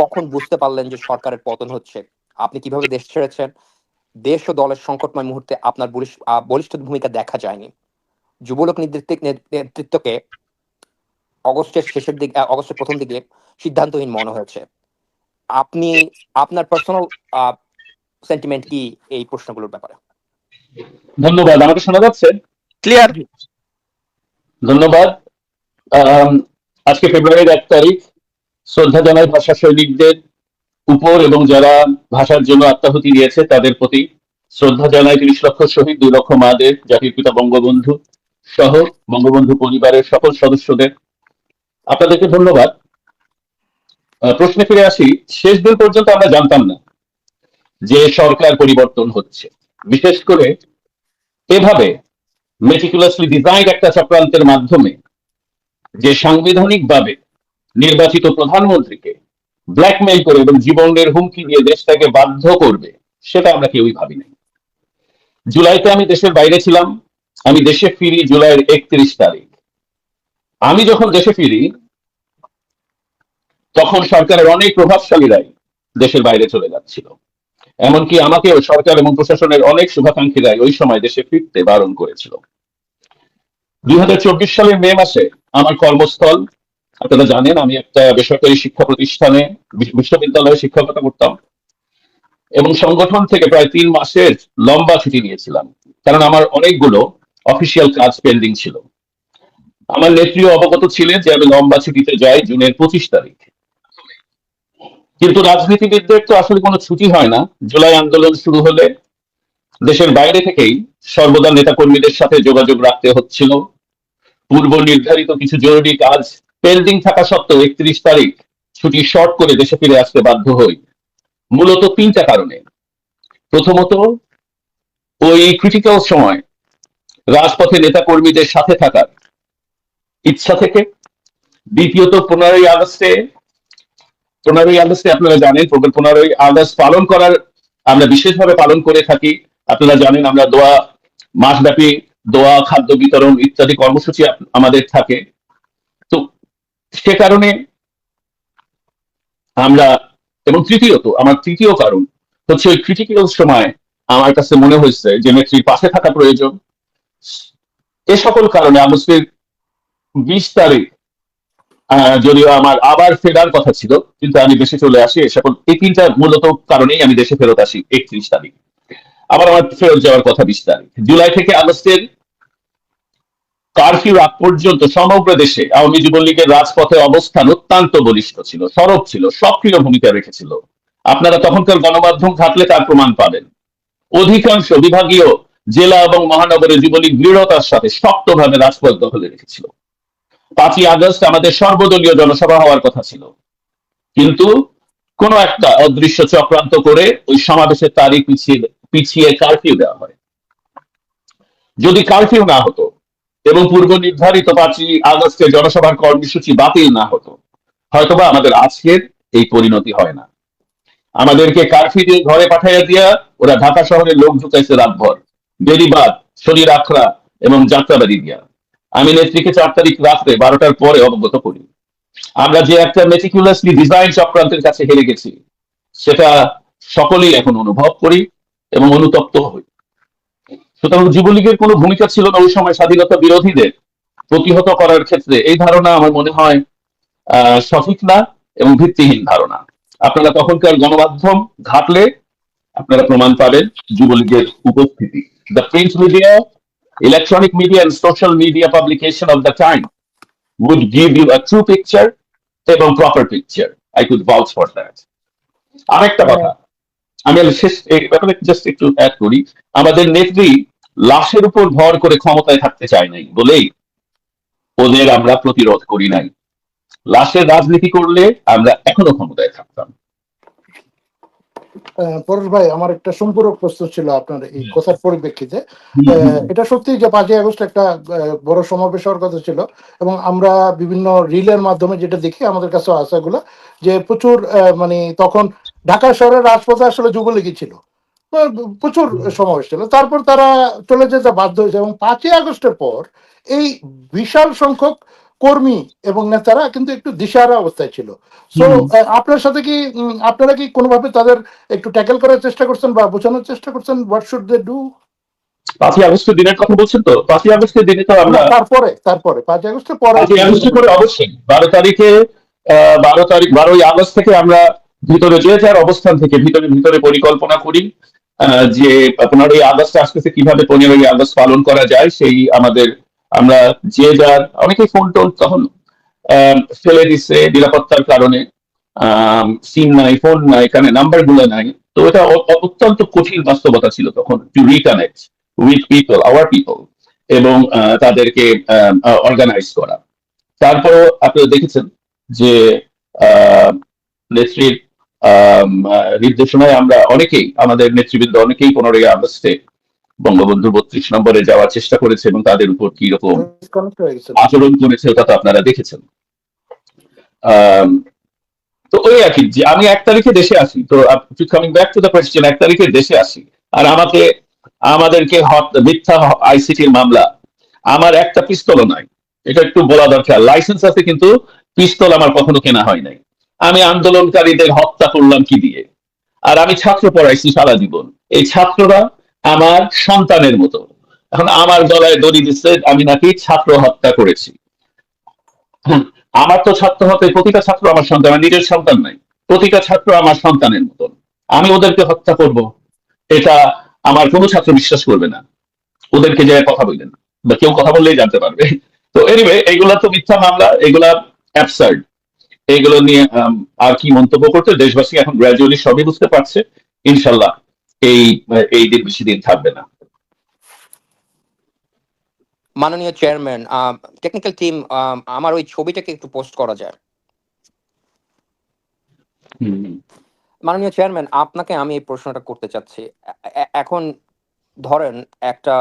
কখন বুঝতে পারলেন যে সরকারের পতন হচ্ছে? আপনি কিভাবে দেশ ছেড়েছেন? দেশ ও দলের সংকটময় মুহূর্তে আপনার বলিষ্ঠ ভূমিকা দেখা যায়নি। যুবলীগ নেতৃত্বকে অগস্টের প্রথম দিকে সিদ্ধান্তহীন মনে হয়েছে। আপনি আপনার পার্সোনাল সেন্টিমেন্ট কি এই প্রশ্নগুলোর ব্যাপারে? ধন্যবাদ। আমাকে শোনা যাচ্ছে? ক্লিয়ার। ধন্যবাদ। আজকে ফেব্রুয়ারির 1 তারিখ। শ্রদ্ধা জানাই ভাষা সৈনিকদের উপর এবং যারা ভাষার জন্য আত্মাহুতি দিয়েছে তাদের প্রতি। শ্রদ্ধা জানাই 30 লক্ষ শহীদ, 2 লক্ষ মাদের, জাতির পিতা বঙ্গবন্ধু সহ বঙ্গবন্ধু পরিবারের সকল সদস্যদের। আপনাদেরকে ধন্যবাদ। প্রশ্নে ফিরে আসি। শেষ দিন পর্যন্ত আমরা জানতাম না যে সরকার পরিবর্তন হচ্ছে, বিশেষ করে এভাবে মেটিকুলাসলি ডিজাইন একটা চক্রান্তের মাধ্যমে যে সাংবিধানিকভাবে নির্বাচিত প্রধানমন্ত্রীকে ব্ল্যাকমেইল করে এবং জীবনের হুমকি দিয়ে দেশটাকে বাধ্য করবে, সেটা আমরা কেউই ভাবিনি। জুলাইতে আমি দেশের বাইরে ছিলাম। আমি দেশে ফিরি জুলাইয়ের 31 তারিখ। আমি যখন দেশে ফিরি তখন সরকারের অনেক প্রভাবশালীরাই দেশের বাইরে চলে যাচ্ছিল। এমনকি আমাকেও সরকার এবং প্রশাসনের অনেক শুভাকাঙ্ক্ষীরাই ওই সময় দেশে ফিরতে বারণ করেছিল। 2024 সালের মে মাসে আমার কর্মস্থল, আপনারা জানেন আমি একটা বেসরকারি শিক্ষা প্রতিষ্ঠানে বিশ্ববিদ্যালয়ে শিক্ষকতা করতাম এবং সংগঠন থেকে প্রায় 3 মাসের লম্বা ছুটি নিয়েছিলাম, কারণ আমার অনেকগুলো অফিসিয়াল কাজ পেন্ডিং ছিল। আমার নেত্রীও অবগত ছিলেন যে আমি লম্বা ছুটিতে যাই জুনের 25 তারিখ। কিন্তু রাজনীতিবিদদের তো আসলে কোনো ছুটি হয় না। জুলাই আন্দোলন শুরু হলে দেশের বাইরে থেকেই সর্বদা নেতাকর্মীদের সাথে যোগাযোগ রাখতে হচ্ছিল। পূর্ব নির্ধারিত কিছু জরুরি কাজ পেন্ডিং থাকা সত্ত্বেও 31 তারিখ ছুটি শর্ট করে দেশে ফিরে আসতে বাধ্য হই, মূলত 3টা কারণে। প্রথমত, ওই ক্রিটিক্যাল সময় রাজপথে নেতাকর্মীদের সাথে থাকার ইচ্ছা থেকে। দ্বিতীয়ত, 15ই আগস্টে আপনারা জানেন 15ই আগস্ট পালন করার আমরা বিশেষভাবে পালন করে থাকি। আপনারা জানেন আমরা মাসব্যাপী দোয়া, খাদ্য বিতরণ ইত্যাদি কর্মসূচি আমাদের থাকে। তো সে কারণে আমরা, এবং তৃতীয়ত, আমার তৃতীয় কারণ হচ্ছে ওই ক্রিটিক্যাল সময় আমার কাছে মনে হয়েছে যে নেত্রীর পাশে থাকা প্রয়োজন। এ সকল কারণে আগস্টের 20 তারিখ যদিও আমার আবার ফেরার কথা ছিল, কিন্তু আমি দেশে চলে আসি। এই 3টা মূলত কারণেই আমি দেশে ফেরত আসি 31 তারিখ। আবার আমার ফেরত যাওয়ার কথা 20 তারিখ। জুলাই থেকে আগস্টের কারফিউ আগ পর্যন্ত সমগ্র দেশে আওয়ামী যুবলীগের রাজপথে অবস্থান অত্যন্ত বলিষ্ঠ ছিল, সরব ছিল, সক্রিয় ভূমিকা রেখেছিল। আপনারা তখনকার গণমাধ্যম ঘাটলে তার প্রমাণ পাবেন। অধিকাংশ বিভাগীয় জেলা এবং মহানগরে যুবলীগ দৃঢ়তার সাথে শক্তভাবে রাজপথ দখলে রেখেছিল। 5ই আগস্ট আমাদের সর্বদলীয় জনসভা হওয়ার কথা ছিল, কিন্তু কোন একটা অদৃশ্য চক্রান্ত করে ওই সমাবেশের তারিখ পিছিয়ে কারফিউ দেওয়া হয়। যদি কারফিউ না হতো এবং পূর্ব নির্ধারিত 5ই আগস্টের জনসভার কর্মসূচি বাতিল না হতো, হয়তোবা আমাদের আজকের এই পরিণতি হয় না। আমাদেরকে কারফিউ দিয়ে ঘরে পাঠাইয়া দিয়া ওরা ঢাকা শহরে লোক ঢুকাইছে রাতভর, বেরিবাদ, শরীর আখড়া এবং যাত্রাবাড়ি দিয়া। আমি নেত্রীকে 4 তারিখ রাত্রে 12টার পরে অবগত করি। আমরা যে একটা মেটিকুলাসলি ডিজাইন চক্রান্তের কাছে হেরে গেছি, সেটা সকলেই এখন অনুভব করি এবং অনুতপ্ত হই। সুতরাং যুবলীগের কোনো ভূমিকা ছিল না ওই সময় স্বাধীনতা বিরোধীদের প্রতিহত করার ক্ষেত্রে, এই ধারণা আমার মনে হয় সঠিক না এবং ভিত্তিহীন ধারণা। আপনারা তখনকার গণমাধ্যম ঘাটলে আপনারা প্রমাণ পাবেন যুবলীগের উপস্থিতি। The print media, electronic media and social media publication of the time would give you a true picture এবং proper picture. I could vouch for that. আরেকটা কথা আমি শেষ ব্যাপারে জাস্ট একটু অ্যাড করি। আমাদের নেত্রী লাশের উপর ভর করে ক্ষমতায় থাকতে চায় নাই বলেই ওদের আমরা প্রতিরোধ করি নাই। লাশের রাজনীতি করলে আমরা এখনো ক্ষমতায় থাকতাম। পরেশ ভাই, আমার একটা সম্পূরক প্রশ্ন ছিল আপনার এই কথার পরিপ্রেক্ষিতে। এটা সত্যি যে 5ই আগস্ট একটা বড় সমাবেশ হওয়ার কথা ছিল, এবং আমরা বিভিন্ন রিলের মাধ্যমে যেটা দেখি আমাদের কাছে আশাগুলো যে প্রচুর মানে তখন ঢাকা শহরের রাজপথে আসলে যুবলীগই ছিল, প্রচুর সমাবেশ ছিল। তারপর তারা চলে যেতে বাধ্য হয়েছে এবং 5ই আগস্টের পর এই বিশাল সংখ্যক কর্মী এবং নেতারা কিন্তু একটু দিশাহারা অবস্থায় ছিল। সো আপনার সাথে কি আপনারা কি কোনোভাবে তাদের একটু ট্যাকেল করার চেষ্টা করছেন বা বোঝানোর চেষ্টা করছেন হোয়াট শুড দে ডু? 5ই আগস্টের দিনের কথা বলছেন তো? 5ই আগস্টের দিনে তো আমরা তারপরে 5ই আগস্টের পরে 5ই আগস্টের পরে অবশ্যই 12 তারিখে 12ই আগস্ট থেকে আমরা ভিতরে যে যার অবস্থান থেকে ভিতরে পরিকল্পনা করি যে 15ই আগস্ট আসতেছে, কিভাবে 15ই আগস্ট পালন করা যায় সেই আমাদের আমরা যে যার অনেকেই ফোন টোন তখন ফেলে দিচ্ছে নিরাপত্তার কারণে, সিম নাই, ফোন নাই, এখানে নাম্বার গুলো নাই। তো এটা অত্যন্ত কঠিন বাস্তবতা ছিল তখন, to reconnect with people, our people, এবং তাদেরকে অর্গানাইজ করা। তারপরও আপনারা দেখেছেন যে নেত্রীর নির্দেশনায় আমরা অনেকেই, আমাদের নেতৃবৃন্দ অনেকেই 15ই আগস্টে বঙ্গবন্ধু 32 নম্বরে যাওয়ার চেষ্টা করেছে এবং তাদের উপর কি রকম আচরণ করেছে ওটা তো আপনারা দেখেছেন। তো ওই আর কি, যে আমি 1 তারিখে দেশে আসি, তো coming back to the question, 1 তারিখে দেশে আসি আর আমাদেরকে মিথ্যা আইসিটির মামলা, আমার একটা পিস্তলও নাই, এটা একটু বলা দরকার। লাইসেন্স আছে কিন্তু পিস্তল আমার কখনো কেনা হয় নাই। আমি আন্দোলনকারীদের হত্যা করলাম কি দিয়ে? আর আমি ছাত্র পড়াইছি সারা জীবন, এই ছাত্ররা আমার সন্তানের মতো। এখন আমার গলায় দড়ি দিচ্ছে আমি নাকি ছাত্র হত্যা করেছি। আমার তো ছাত্র হতে, প্রতিটা ছাত্র আমার সন্তান, আমার নিজের সন্তান নাই, প্রতিটা ছাত্র আমার সন্তানের মতন। আমি ওদেরকে হত্যা করব, এটা আমার কোনো ছাত্র বিশ্বাস করবে না। ওদেরকে যে কথা বললেন বা কেউ কথা বললেই জানতে পারবে। তো এনিওয়ে, এইগুলা তো মিথ্যা মামলা, এগুলা অ্যাবসার্ড। এইগুলো নিয়ে আর কি মন্তব্য করতে, দেশবাসী এখন গ্র্যাজুয়ালি সবই বুঝতে পারছে। ইনশাল্লাহ এই দিন বেশি দিন থাকবে না। মাননীয় চেয়ারম্যান, টেকনিক্যাল টিম, আমার ওই ছবিটাকে একটু পোস্ট করা যায়? মাননীয় চেয়ারম্যান, আপনাকে আমি এই প্রশ্নটা করতে চাচ্ছি। এখন ধরেন একটা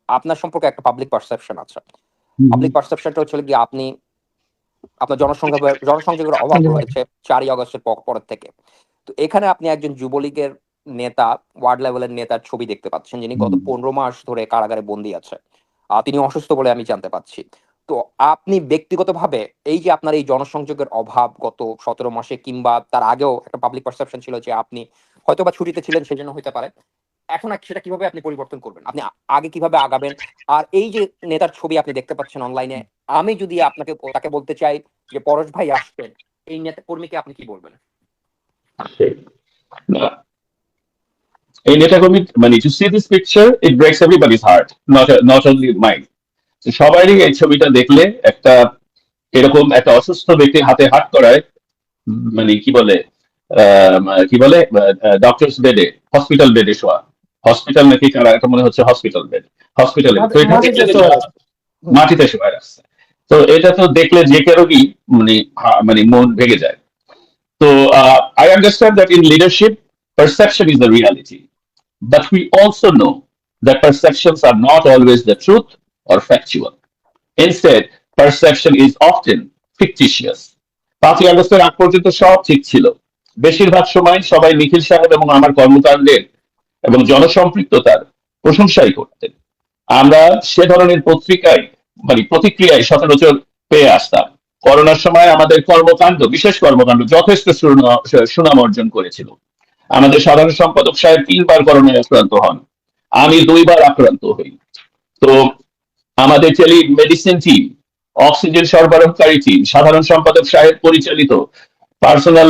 আপনার সম্পর্কে একটা পাবলিক পারসেপশন আছে। পাবলিক পারসেপশনটা হচ্ছে কি আপনি আপনার জনসংযোগের অভাব রয়েছে 4ই আগস্টের পরের থেকে। তো এখানে আপনি একজন যুবলীগের নেতা, ওয়ার্ড লেভেলের নেতার ছবি দেখতে পাচ্ছেন, যিনি গত 15 মাস ধরে কারাগারে বন্দী আছে। তিনি অসুস্থ বলে আমি জানতে পাচ্ছি। তো আপনি ব্যক্তিগতভাবে এই যে আপনার এই জনসংযোগের অভাব গত 17 মাসে কিংবা তার আগেও একটা পাবলিক পারসেপশন ছিল যে আপনি হয়তোবা ছুটিতে ছিলেন, সেজন্য হতে পারে। এখন সেটা কিভাবে আপনি পরিবর্তন করবেন? আপনি আগে কিভাবে আগাবেন? আর এই যে নেতার ছবি আপনি দেখতে পাচ্ছেন অনলাইনে, আমি যদি তাকে বলতে চাই যে পরশ ভাই আসবেন, এই নেতা কর্মীকে আপনি কি বলবেন? এই নেতাকর্মী, মানে to see this picture, it breaks everybody's heart, not only mind. সবারই এই ছবিটা দেখলে একটা এরকম একটা অসুস্থ ব্যক্তির হাতে হাত করায়, মানে কি বলে ডক্টরস বেডে, হসপিটাল বেডে শোয়া, হসপিটাল নাকি কারা, এটা মনে হচ্ছে হসপিটাল বেড, হসপিটালে মাটিতে শোয়া রাখছে। তো এটা তো দেখলে যে কারোরই মানে মন ভেঙে যায়। তো I understand that in leadership, perception is the reality. But we also know that perceptions are not always the truth or factual. Instead, perception is often fictitious. 5ই আগস্টের আগ পর্যন্ত সব ঠিক ছিল। বেশিরভাগ সময় সবাই নিখিল সাহেব এবং আমার কর্মকাণ্ডের এবং জনসম্পৃক্ততার প্রশংসাই করতেন। আমরা সে ধরনের প্রতিক্রিয়ায় সচরাচর পেয়ে আসতাম। করোনার সময় আমাদের বিশেষ কর্মকাণ্ড যথেষ্ট সুনাম অর্জন করেছিল। আমাদের সাধারণ সম্পাদক সাহেব 3 বার করোনায় আক্রান্ত হন, আমি 2 বার আক্রান্ত হই। তো আমাদের মেডিসিন টিম, অক্সিজেন সরবরাহকারী টিম, সাধারণ সম্পাদক সাহেব পরিচালিত পার্সোনাল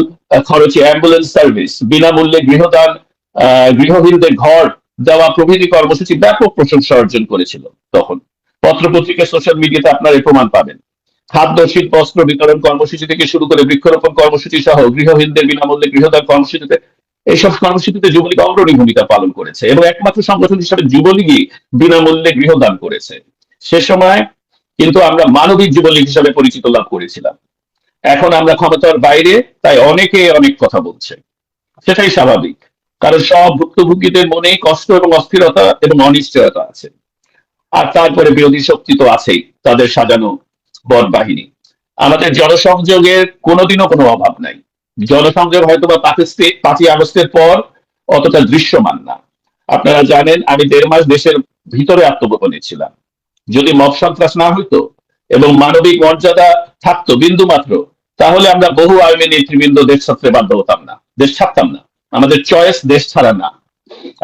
খরচে অ্যাম্বুলেন্স সার্ভিস, বিনামূল্যে গৃহদান, গৃহহীনদের ঘর দেওয়া প্রভৃতি কর্মসূচি ব্যাপক প্রশংসা অর্জন করেছিল তখন। পত্রপত্রিকা, সোশ্যাল মিডিয়াতে আপনারা এর প্রমাণ পাবেন। খাদ্য, শীত, বস্ত্র বিতরণ কর্মসূচি থেকে শুরু করে বৃক্ষরোপণ কর্মসূচি সহ গৃহহীনদের বিনামূল্যে গৃহদান কর্মসূচিতে, এইসব কর্মসূচিতে যুবলীগ অগ্রণী ভূমিকা পালন করেছে এবং একমাত্র সংগঠন হিসাবে যুবলীগই বিনামূল্যে গৃহদান করেছে। সে সময় কিন্তু আমরা মানবিক যুবলীগ হিসাবে পরিচিত লাভ করেছিলাম। এখন আমরা ক্ষমতার বাইরে, তাই অনেকে অনেক কথা বলছে, সেটাই স্বাভাবিক, কারণ সব ভুক্তভোগীদের মনে কষ্ট এবং অস্থিরতা এবং অনিশ্চয়তা আছে। আর তারপরে বিরোধী শক্তি তো আছেই, তাদের সাজানো বট বাহিনী। আমাদের জনসংযোগের কোনোদিনও কোনো অভাব নাই। জনসংযোগ হয়তো বা 5ই আগস্টের পর অতটা দৃশ্যমান না। আপনারা জানেন আমি 1.5 মাস দেশের ভিতরে আত্মগোপনে ছিলাম। যদি মব সন্ত্রাস না হইতো এবং মানবিক মর্যাদা থাকতো বিন্দু মাত্র, তাহলে আমরা বহু আইনি নেতৃবৃন্দ দেশ ছাড়তে বাধ্য হতাম না, দেশ ছাড়তাম না। আমাদের চয়েস দেশ ছাড়া না।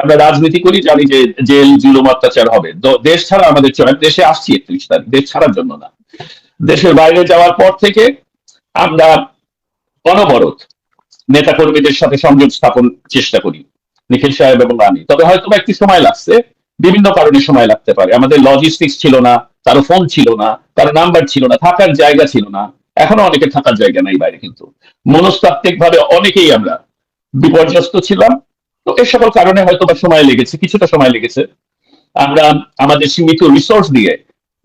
আমরা রাজনীতি করি, জানি যে জেল জুলুম অত্যাচার হবে, দেশ ছাড়া আমাদের চয়েস। দেশে আসছি 31 তারিখ, দেশ ছাড়ার জন্য না। দেশের বাইরে যাওয়ার পর থেকে আমরা অনবরত নেতা কর্মীদের সাথে সংযোগ স্থাপন চেষ্টা করি, নিখিল সাহেব এবং আমি। তবে হয়তো একটু সময় লাগছে, বিভিন্ন কারণে সময় লাগতে পারে। আমাদের লজিস্টিক্স ছিল না, কারো ফোন ছিল না, কারো নাম্বার ছিল না, থাকার জায়গা ছিল না। এখনো অনেকের থাকার জায়গা নাই বাইরে, কিন্তু মনস্তাত্ত্বিক ভাবে অনেকেই আমরা বিপর্যস্ত ছিলাম। তো এর সকল কারণে হয়তো বা সময় লেগেছে, কিছুটা সময় লেগেছে। আমরা আমাদের সীমিত রিসোর্স দিয়ে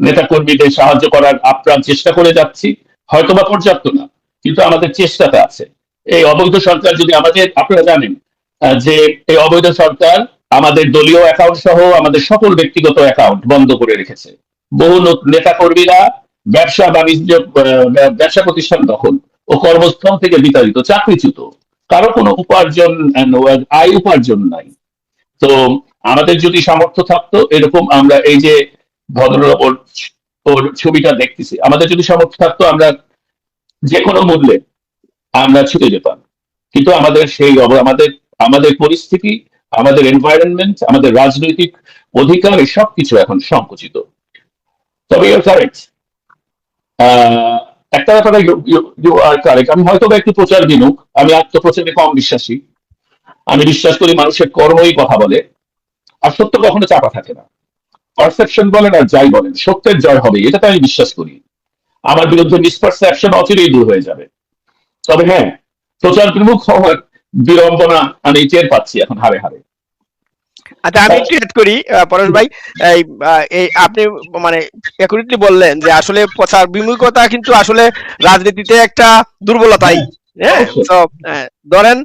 নেতা কর্মীদের সাহায্য করার আপ্রাণ চেষ্টা করে যাচ্ছি, হয়তোবা পর্যাপ্ত না, কিন্তু আমাদের চেষ্টাটা আছে। এই অবৈধ সরকার যদি আমাদের, আপনারা জানেন যে এই অবৈধ সরকার আমাদের দলীয় অ্যাকাউন্ট সহ আমাদের সকল ব্যক্তিগত অ্যাকাউন্ট বন্ধ করে রেখেছে। বহু নেতা কর্মীরা ব্যবসা বাণিজ্য, ব্যবসা প্রতিষ্ঠান দখল ও কর্মস্থল থেকে বিতাড়িত, চাকরিচ্যুত, কারো কোনো উপার্জন, আয় উপার্জন নাই। তো আমাদের যদি সামর্থ্য থাকতো এরকম, আমরা এই যে ভদ্রলোক ওর ছবিটা দেখতেছি, আমাদের যদি সামর্থ্য থাকতো আমরা যে কোনো মূল্যে আমরা ছুটে যেতাম। কিন্তু আমাদের সেই আমাদের আমাদের পরিস্থিতি, আমাদের এনভায়রনমেন্ট, আমাদের রাজনৈতিক অধিকার, সব কিছু এখন সংকুচিত। তবে ইউর কারেক্ট, একটা ব্যাপারে ইউ আর কারেক্ট। আমি হয়তো একটু প্রচার বিমুখ, আমি আত্মপ্রচারে কম বিশ্বাসী। আমি বিশ্বাস করি মানুষের কর্মই কথা বলে, আর সত্য কখনো চাপা থাকে না। পারসেপশন বলেন আর যাই বলেন, সত্যের জয় হবে, এটাতে আমি বিশ্বাস করি। আমার বিরুদ্ধে মিসপারসেপশন অচিরেই দূর হয়ে যাবে। তবে হ্যাঁ, প্রচার বিমুখ হওয়ার বিড়ম্বনা আমি টের পাচ্ছি এখন হারে হারে। আচ্ছা, আমি একটু এড করি পরেশ ভাই। এই আপনি মানে একুরেটলি বললেন যে আসলে প্রচার বিমুখতা কিন্তু আসলে রাজনীতিতে একটা দুর্বলতাই। হ্যাঁ, তো ধরেন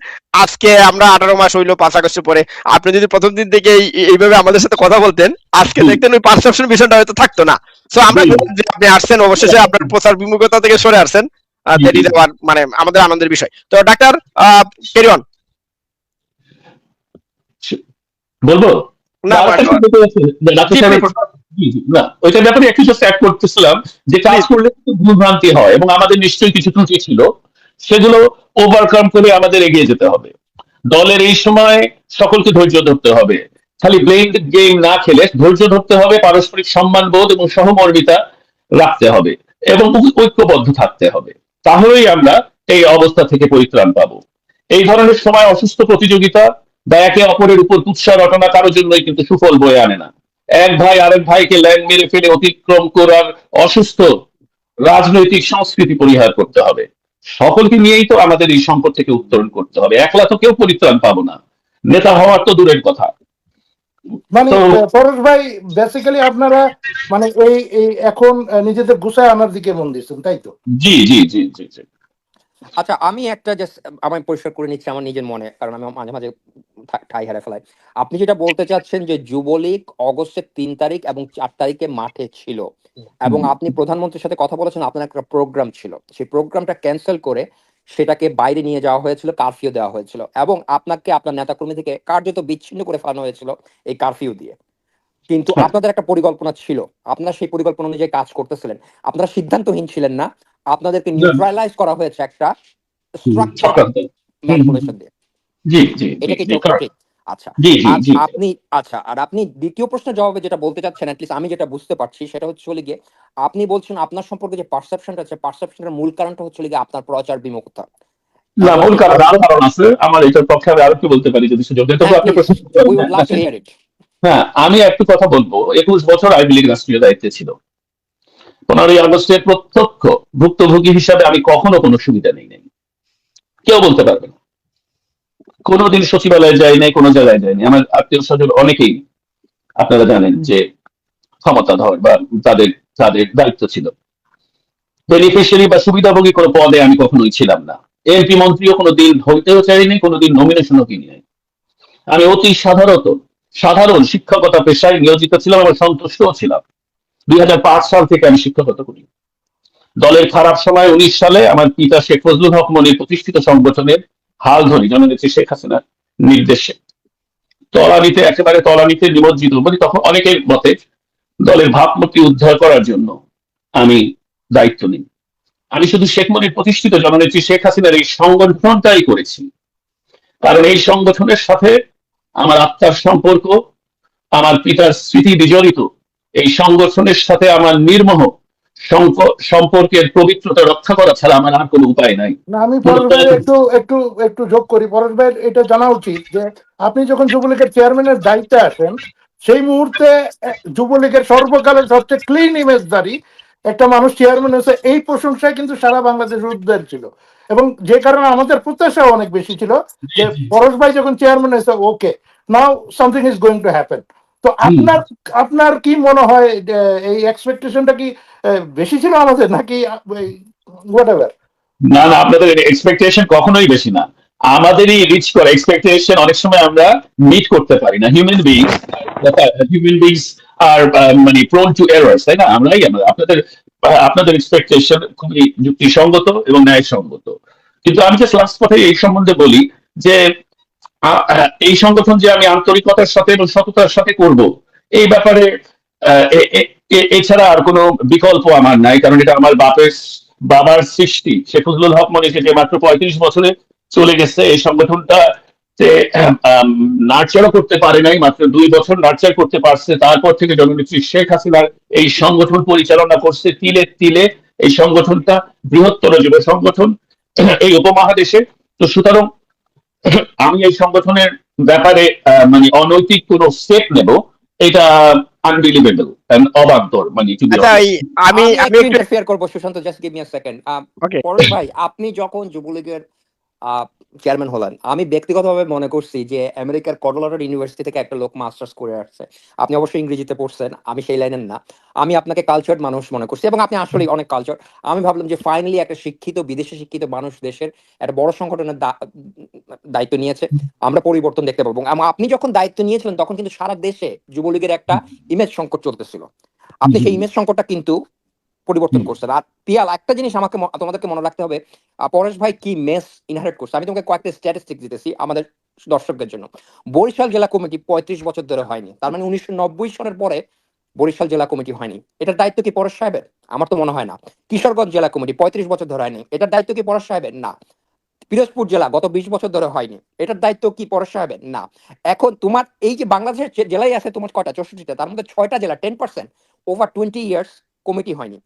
আজকে আমরা 18 মাস হইলো 5 আগস্টের পরে, আপনি যদি প্রথম দিন থেকে এইভাবে আমাদের সাথে কথা বলতেন, আজকে দেখতেন ওই পারসেপশন বিষয়টা হয়তো থাকতো না। তো আমরা যে আপনি আসছেন, অবশেষে আপনার প্রচার বিমুখতা থেকে সরে আসছেন, দ্যাট ইজ আওয়ার মানে আমাদের আনন্দের বিষয়। তো ডাক্তার ক্যারি অন। বলবো না, না, ওইটার ব্যাপারে একটু জাস্ট অ্যাড করতেছিলাম যে কাজ করলে ভুলভ্রান্তি হয় এবং আমাদের নিশ্চয়ই কিছু ত্রুটি ছিল, সেগুলো ওভারকাম করে আমাদের এগিয়ে যেতে হবে। দলের এই সময় সকলকে ধৈর্য ধরতে হবে, খালি ব্লেম গেম না খেলে ধৈর্য ধরতে হবে, পারস্পরিক সম্মানবোধ এবং সহমর্মিতা রাখতে হবে এবং ঐক্যবদ্ধ থাকতে হবে। তাহলেই আমরা এই অবস্থা থেকে পরিত্রাণ পাবো। এই ধরনের সময় অসুস্থ প্রতিযোগিতা বা একে অপরের উপর কুৎসা রটনা কারোর জন্যই কিন্তু সুফল বয়ে আনে না। এক ভাই আরেক ভাইকে ল্যাং মেরে ফেলে অতিক্রম করার অসুস্থ রাজনৈতিক সংস্কৃতি পরিহার করতে হবে। সকলকে নিয়েই তো আমাদের এই সংকট থেকে উত্তরণ করতে হবে, একলা তো কেউ পরিত্রাণ পাবো না, নেতা হওয়ার তো দূরের কথা। মানে পরেশ ভাই, বেসিক্যালি আপনারা মানে এই এখন নিজেদের গুছায় আনার দিকে মন দিচ্ছেন, তাই তো? জি জি জি জি জি। আচ্ছা, আমি একটা জাস্ট আমি পরিষ্কার করে নিচ্ছি আমার নিজের মনে, কারণ আমি মাঝে মাঝে ঠাই হারা ফেলাই। আপনি যেটা বলতে চাচ্ছেন যে যুবলীগ অগস্টের 3 তারিখ এবং 4 তারিখে মাঠে ছিল, এবং আপনি প্রধানমন্ত্রীর সাথে কথা বলেছেন, আপনার একটা প্রোগ্রাম ছিল, সেই প্রোগ্রামটা ক্যান্সেল করে সেটাকে বাইরে নিয়ে যাওয়া হয়েছিল, কারফিউ দেওয়া হয়েছিল, এবং আপনাকে আপনার নেতাকর্মী থেকে কার্যত বিচ্ছিন্ন করে ফেলানো হয়েছিল এই কারফিউ দিয়ে। কিন্তু আপনাদের একটা পরিকল্পনা ছিল, আপনারা সেই পরিকল্পনা অনুযায়ী কাজ করতেছিলেন, আপনারা সিদ্ধান্তহীন ছিলেন না, আপনাদেরকে নিউট্রালাইজ করা হয়েছে একটা স্ট্রাকচার ম্যানিপুলেশন দিয়ে। জি জি এটা কি ঠিক? আচ্ছা, আপনি আচ্ছা, আর আপনি দ্বিতীয় প্রশ্নের জবাবে যেটা বলতে চাচ্ছেন, অ্যাটলিস্ট আমি যেটা বুঝতে পারছি, সেটা হচ্ছে গিয়ে আপনি বলছেন আপনার সম্পর্কে যে পারসেপশনটা আছে, পারসেপশনের মূল কারণটা হচ্ছে গিয়ে আপনার প্রচার বিমুখতা। না, মূল কারণ আরো কারণ আছে, আমার এটার পক্ষে আমি আরো কি বলতে পারি যদি সুযোগ দেন, তবে আপনি প্রশ্ন। হ্যাঁ, আমি একটু কথা বলবো। 21 বছর আওয়ামী লীগ রাষ্ট্রীয় দায়িত্বে ছিল। 15ই আগস্টের প্রত্যক্ষ ভুক্তভোগী হিসাবে আমি কখনো কোনো সুবিধা নেই নাই, কেউ বলতে পারবে না। কোনোদিন সচিবালয়ে যাই নাই, কোনো জায়গায় যায়নি। আমার আত্মীয় স্বজন অনেকেই আপনারা জানেন যে ক্ষমতাধর বা তাদের তাদের দায়িত্ব ছিল। বেনিফিশিয়ারি বা সুবিধাভোগী কোনো পদে আমি কখনোই ছিলাম না। এমপি মন্ত্রীও কোনোদিন হইতেও চাইনি, কোনোদিন নমিনেশনও কিনি নাই। আমি অতি সাধারণ শিক্ষকতা পেশায় নিয়োজিত ছিলাম, এবং সন্তুষ্টও ছিলাম। 2005 সাল থেকে আমি শিক্ষকতা করি। দলের খারাপ সময় 19 সালে আমার পিতা শেখ ফজলুল হক মনির প্রতিষ্ঠিত সংগঠনের হাল ধরি জননেত্রী শেখ হাসিনার নির্দেশে একেবারে তলানিতে নিমজ্জিত বলি, তখন অনেকের মতে দলের ভাবমূর্তি উদ্ধার করার জন্য আমি দায়িত্ব নিই। আমি শুধু শেখ মুজিব প্রতিষ্ঠিত জননেত্রী শেখ হাসিনার এই সংগঠনটাই করেছি, কারণ এই সংগঠনের সাথে আমার আত্মার সম্পর্ক, আমার পিতার স্মৃতি বিজড়িত। এই সংগঠনের সাথে আমার নির্মোহ সম্পর্কের পবিত্রতা রক্ষা করা ছাড়া আমার আর কোনো উপায় নাই। না, আমি পরেশ ভাই একটু একটু একটু যোগ করি। পরেশ ভাই এটা জানা উচিত যে আপনি যখন যুবলীগের চেয়ারম্যানের দায়িত্বে আসেন, সেই মুহূর্তে যুবলীগের সর্বকালের সবচেয়ে ক্লিন ইমেজদারি একটা মানুষ চেয়ারম্যান হয়েছে, এই প্রশংসায় কিন্তু সারা বাংলাদেশ উদ্বেগ ছিল। এবং যে কারণে আমাদের প্রত্যাশাও অনেক বেশি ছিল যে পরেশ ভাই যখন চেয়ারম্যান হয়েছে, okay, now something is going to happen. তো আপনার আপনার কি মনে হয় এই এক্সপেকটেশনটা কি বেশি ছিল আমাদের, নাকি হোয়াট এভার? না না, আপনাদের এক্সপেকটেশন কখনোই বেশি না, আমাদেরই রিচ করে এক্সপেকটেশন অনেক সময় আমরা মিট করতে পারি না। হিউম্যান বিংস আর মানে প্রোন টু এরার্স, তাই না? আমরা আপনাদের এক্সপেকটেশন খুবই যুক্তিসঙ্গত এবং ন্যায়সঙ্গত। কিন্তু আমি জাস্ট লাস্ট কথায় এই সম্বন্ধে বলি যে এই সংগঠন যে আমি আন্তরিকতার সাথে এবং সততার সাথে করব, এই ব্যাপারে এছাড়া আর কোনো বিকল্প আমার নাই, কারণ এটা আমার বাবার সৃষ্টি। শেখ ফজলুল হক মনিকে যে মাত্র 35 বছরে চলে গেছে, এই সংগঠনটা নার্চারও করতে পারে নাই, মাত্র 2 বছর নার্চার করতে পারছে। তারপর থেকে জননেত্রী শেখ হাসিনার এই সংগঠন পরিচালনা করছে তিলে তিলে। এই সংগঠনটা বৃহত্তর যুব সংগঠন এই উপমহাদেশে। তো সুতরাং আমি এই সংগঠনের ব্যাপারে মানে অনৈতিক কোন স্টেপ নেব, এটা আনবিলিভেবল এন্ড অবান্তর। মানে আচ্ছা, আমি আমি আমি একটু একটু ইন্টারফেয়ার করবো Sushanta, just give me a second. Okay. Paresh ভাই, আপনি যখন যুবলীগের চেয়ারম্যান হলেন, আমি ব্যক্তিগতভাবে মনে করছি যে আমেরিকার কলোরাডো ইউনিভার্সিটি থেকে একটা লোক মাস্টার্স করে আসছে। আপনি অবশ্যই ইংরেজিতে পড়ছেন, আমি সেই লাইনের না। আমি আপনাকে কালচার্ড মানুষ মনে করছি এবং আপনি আসলেই অনেক কালচার। আমি ভাবলাম যে ফাইনালি একটা শিক্ষিত, বিদেশে শিক্ষিত মানুষ দেশের একটা বড় সংগঠনের দায়িত্ব নিয়েছে, আমরা পরিবর্তন দেখতে পাবো। এবং আপনি যখন দায়িত্ব নিয়েছিলেন তখন কিন্তু সারা দেশে যুবলীগের একটা ইমেজ সংকট চলতেছিল। আপনি সেই ইমেজ সংকটটা কিন্তু পরিবর্তন করছেন। আর পিয়াল, একটা জিনিস তোমাদেরকে মনে রাখতে হবে, পরেশ ভাই কি মেস ইনহারিট করছে। আমি তোমাকে কয়েকটা স্ট্যাটিস্টিক দিতেছি আমাদের দর্শকদের জন্য। বরিশাল জেলা কমিটি 35 বছর ধরে হয়নি, তার মানে 1990 সনের পরে বরিশাল জেলা কমিটি হয়নি। এটার দায়িত্ব কি পরেশ সাহেবের? আমার তো মনে হয় না। কিশোরগঞ্জ জেলা কমিটি 35 বছর ধরে হয়নি, এটার দায়িত্ব কি পরেশ সাহেবের? না। পিরোজপুর জেলা গত 20 বছর ধরে হয়নি, এটার দায়িত্ব কি পরেশ সাহেবের? না। এখন তোমার এই যে বাংলাদেশের জেলায় আছে তোমার কয়টা? 64টা, তার মধ্যে 6টা জেলা 10% ওভার 20 ইয়ার্স কমিটি হয়নি।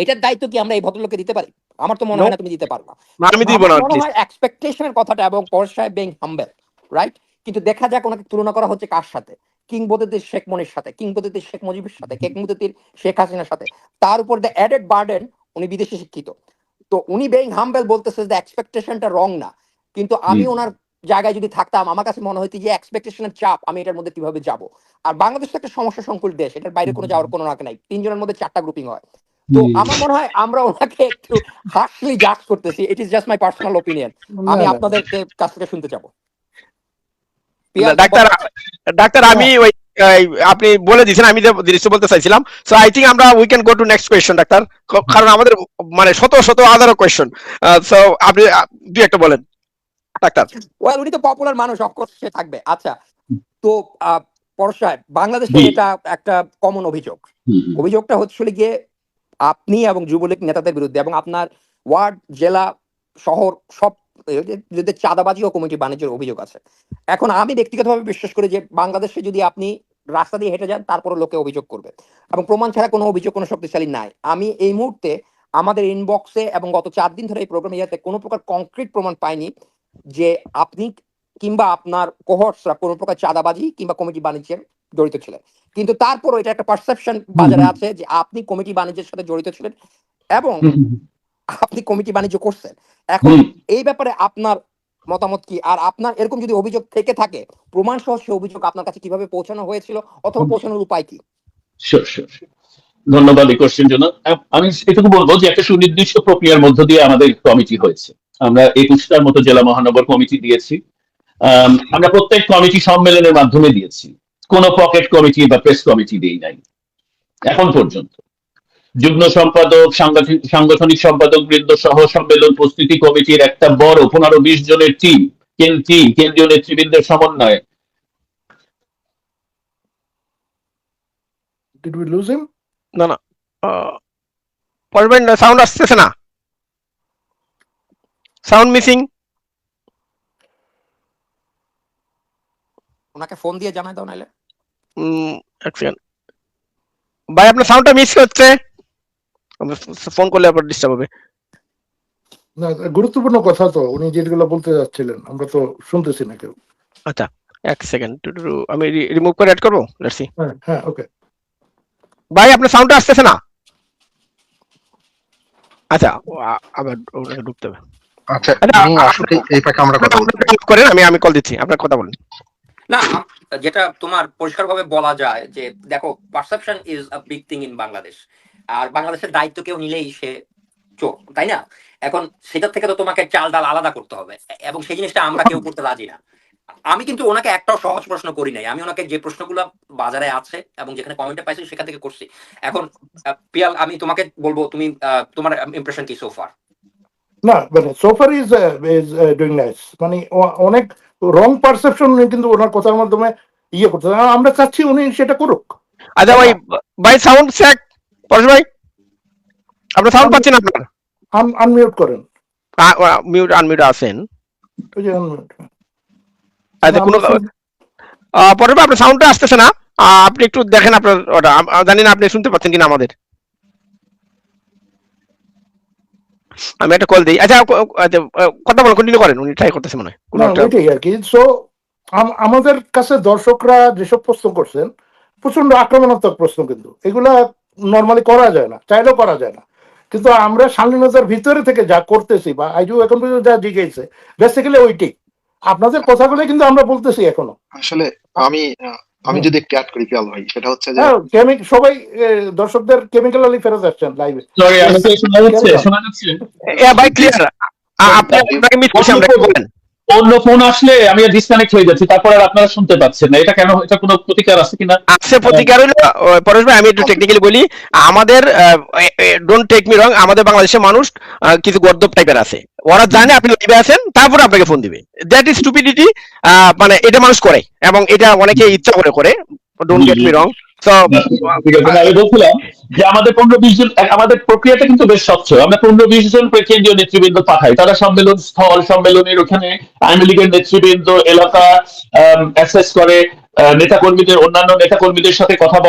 এটার দায়িত্ব কি আমরা এই ভদ্রলোককে দিতে পারি? আমার তো মনে হয় না তুমি দিতে পারবা। আমি দিব আমার না। মনে হয় এক্সপেকটেশনের কথাটা এবং পরেশ সাহেব বিং হাম্বল, রাইট? কিন্তু দেখা যাক ওনাকে তুলনা করা হচ্ছে কার সাথে? কিংবদন্তির শেখ মনির সাথে, কিংবদন্তির শেখ মুজিবের সাথে, কিংবদন্তির শেখ হাসিনার সাথে। তার উপর দ্য অ্যাডেড বার্ডেন উনি বিদেশে শিক্ষিত। তো উনি বিং হাম্বল বলতেছে যে এক্সপেকটেশনটা রং না। কিন্তু আমি ওনার জায়গায় যদি থাকতাম, আমার কাছে মনে হইতো যে এক্সপেকটেশনের চাপ, আমি এটার মধ্যে কিভাবে যাব। আর বাংলাদেশ একটা সমস্যা সংকুল দেশ, এটার বাইরে কোনো যাওয়ার কোনো রাখ নাই। 3 জনের মধ্যে 4টা গ্রুপিং হয়। তো আমার মনে হয় আমরা ওনাকে একটু হার্শলি জাজ করতেছি। It is just my personal opinion. আমি আপনাদের কাছ থেকে শুনতে চাবো। ডাক্তার ডাক্তার আমি ওই আপনি বলে দিয়েছেন, আমি যে জিনিসটা বলতে চাইছিলাম। সো আই থিঙ্ক আমরা we can go to next question doctor, কারণ আমাদের মানে শত শত আদারও কোয়েশ্চন। সো আপনি দুই একটা বলেন ডাক্তার। ওয়েল, উনি তো পপুলার মানুষ, অফকোর্স সে থাকবে। আচ্ছা, তো পরেশ সাহেব, বাংলাদেশে এটা একটা কমন অভিযোগ। অভিযোগটা হচ্ছে গিয়ে আপনি এবং যুবলীগ নেতাদের বিরুদ্ধে এবং আপনার ওয়ার্ড, জেলা, শহর সব চাঁদাবাজি ও কমিটি বাণিজ্যের অভিযোগ আছে। এখন আমি ব্যক্তিগতভাবে বিশ্বাস করি যে বাংলাদেশে যদি আপনি রাস্তা দিয়ে হেঁটে যান, তারপরে লোকে অভিযোগ করবে এবং প্রমাণ ছাড়া কোনো অভিযোগ কোনো শক্তিশালী নাই। আমি এই মুহূর্তে আমাদের ইনবক্সে এবং গত 4 দিন ধরে এই প্রোগ্রামে যাতে কোনো প্রকার কংক্রিট প্রমাণ পাইনি যে আপনি কিংবা আপনার কোহর্টসরা কোনো প্রকার চাঁদাবাজি কিংবা কমিটি বাণিজ্যের জড়িত ছিলেন। কিন্তু তারপরও এটা একটা পারসেপশন বাজারে আছে যে আপনি কমিটি বাণিজ্যের সাথে জড়িত ছিলেন এবং আপনি কমিটি বাণিজ্য করছেন। এখন এই ব্যাপারে আপনার মতামত কি? আর আপনার এরকম যদি অভিযোগ থেকে থাকে, প্রমাণ সহ সেই অভিযোগ আপনার কাছে কিভাবে পৌঁছানো হয়েছিল অথবা পৌঁছানোর উপায় কি? ধন্যবাদ এই কোশ্চেন জন্য। আমি এটুকু বলবো যে একটা সুনির্দিষ্ট প্রক্রিয়ার মধ্য দিয়ে আমাদের কমিটি হয়েছে। আমরা 21টার মতো জেলা মহানগর কমিটি দিয়েছি। আমরা প্রত্যেক কমিটি সম্মেলনের মাধ্যমে দিয়েছি, কোনো পকেট কমিটি বা প্রেস কমিটি দিই নাই এখন পর্যন্ত। যুগ্ম সম্পাদক, সাংগঠনিক সম্পাদক বৃন্দ সহ সম্মেলন প্রস্তুতি কমিটির একটা বড় 15-20 জনের টিম কেন্দ্রীয় নেতৃবৃন্দের সমন্বয়ে। Did we lose him? না না, পরেশ ভাই সাউন্ড আসতেছে না, সাউন্ড মিসিং। ওনাকে ফোন দিয়ে জানাই দাও নাইলে। এক সেকেন্ড ভাই, আপনার সাউন্ডটা মিস হচ্ছে, ফোন করলে আবার ডিস্টার্ব হবে। না, গুরুত্বপূর্ণ কথা তো উনি যেগুলো বলতে যাচ্ছিলেন আমরা তো শুনতেছি না কেউ। আচ্ছা এক সেকেন্ড, আমি রিমুভ করে অ্যাড করবো, লেটস সি। হ্যাঁ হ্যাঁ, ওকে। ভাই আপনার সাউন্ডটা আসতেছে না। আচ্ছা আবার ওনাকে ঢুকতে হবে। আচ্ছা, আচ্ছা, উনি আসলে এই পাকে আমরা কথা বলতে পারি। করেন, আমি কল দিচ্ছি, আপনার কথা বলেন। না, যেটা তোমার পরিষ্কারভাবে বলা যায় যে দেখো, perception is a big thing in Bangladesh. আর বাংলাদেশের দায়িত্ব কেউ নিলেই সে চোর, তাই না? এখন সেটার থেকে তো তোমাকে চাল ডাল আলাদা করতে হবে, এবং সেই জিনিসটা আমরা কেউ করতে রাজি না। আমি কিন্তু ওনাকে একটাও সহজ প্রশ্ন করি নাই, আমি ওনাকে যে প্রশ্নগুলো বাজারে আছে এবং যেখানে কমেন্টে পাইছি সেখান থেকে করছি। এখন পিয়াল, আমি তোমাকে বলবো, তুমি তোমার ইমপ্রেশন কি সোফার? না মানে সোফার ইজ ডুইং নাইস, মানে অনেক রং পারসেপশন কিন্তু ওনার কথার মাধ্যমে ইয়ে করতে, আমরা চাচ্ছি উনি সেটা করুক। আচ্ছা ভাই, সাউন্ড চেক। পরেশ ভাই আপনার সাউন্ড পাচ্ছি না, আপনার আনমিউট করেন, মিউট আনমিউট আছেন। ওই যে unmute। আচ্ছা কোনো পরেশ ভাই আপনার সাউন্ডটা আসতেছে না, আপনি একটু দেখেন আপনার ওটা, জানি না আপনি শুনতে পাচ্ছেন কিনা আমাদের। আমি একটা কল দিই। আচ্ছা কথা বলেন, কন্টিনিউ করেন, উনি ট্রাই করতেছে মনে হয় কোনো না একটা। ওইটাই আর কি। সো আমাদের কাছে দর্শকরা যেসব প্রশ্ন করছেন প্রচন্ড আক্রমণাত্মক প্রশ্ন, কিন্তু এগুলা নর্মালি করা যায় না, চাইলেও করা যায় না। কিন্তু আমরা শালীনতার ভিতরে থেকে যা করতেছি বা আইজু এখন পর্যন্ত যা জিজ্ঞেস বেসিক্যালি ওইটাই, আপনাদের কথাগুলো কিন্তু আমরা বলতেছি এখনো। আসলে আমি যদি একটু অ্যাড করি পিয়াল ভাই, সেটা হচ্ছে যে সবাই দর্শকদের কেমিক্যাল আলী ফেরত আসছেন লাইভে। সরি, আমাকে শোনা যাচ্ছে? শোনা যাচ্ছে? ভাই ক্লিয়ার, আপনাকে মিস করছি আমরা, বলেন। অন্য ফোন আসলে আমি ডিসকানেক্ট হয়ে যাচ্ছি, তারপর আর আপনারা শুনতে পাচ্ছেন না, এটা কেন? এটা কোনো প্রতিকার আছে কিনা? আছে প্রতিকার হইলো, পরেশ ভাই আমি একটু টেকনিক্যালি বলি, আমাদের ডোন্ট টেক মি রং, আমাদের বাংলাদেশের মানুষ কিছু গর্দব টাইপের আছে, ওরা জানে আপনি লাইভে আছেন, তারপরে আপনাকে ফোন দিবে। দ্যাট ইজ স্টুপিডিটি, মানে এটা মানুষ করে, এবং এটা অনেকে ইচ্ছা করে, ডোন্ট গেট মি রং। ঠিক আছে, আমি বলছিলাম যে আমাদের 15-20 জন, আমাদের প্রক্রিয়াটা কিন্তু বেশ স্বচ্ছ। আমরা 15-20 জন কেন্দ্রীয় নেতৃবৃন্দ পাঠাই, তারা সম্মেলন স্থল, সম্মেলনের ওখানে আওয়ামী লীগের নেতৃবৃন্দ এলাকা অ্যাসেস করে, নেতাকর্মীদের, অন্যান্য নেতাকর্মীদের সাথে কথা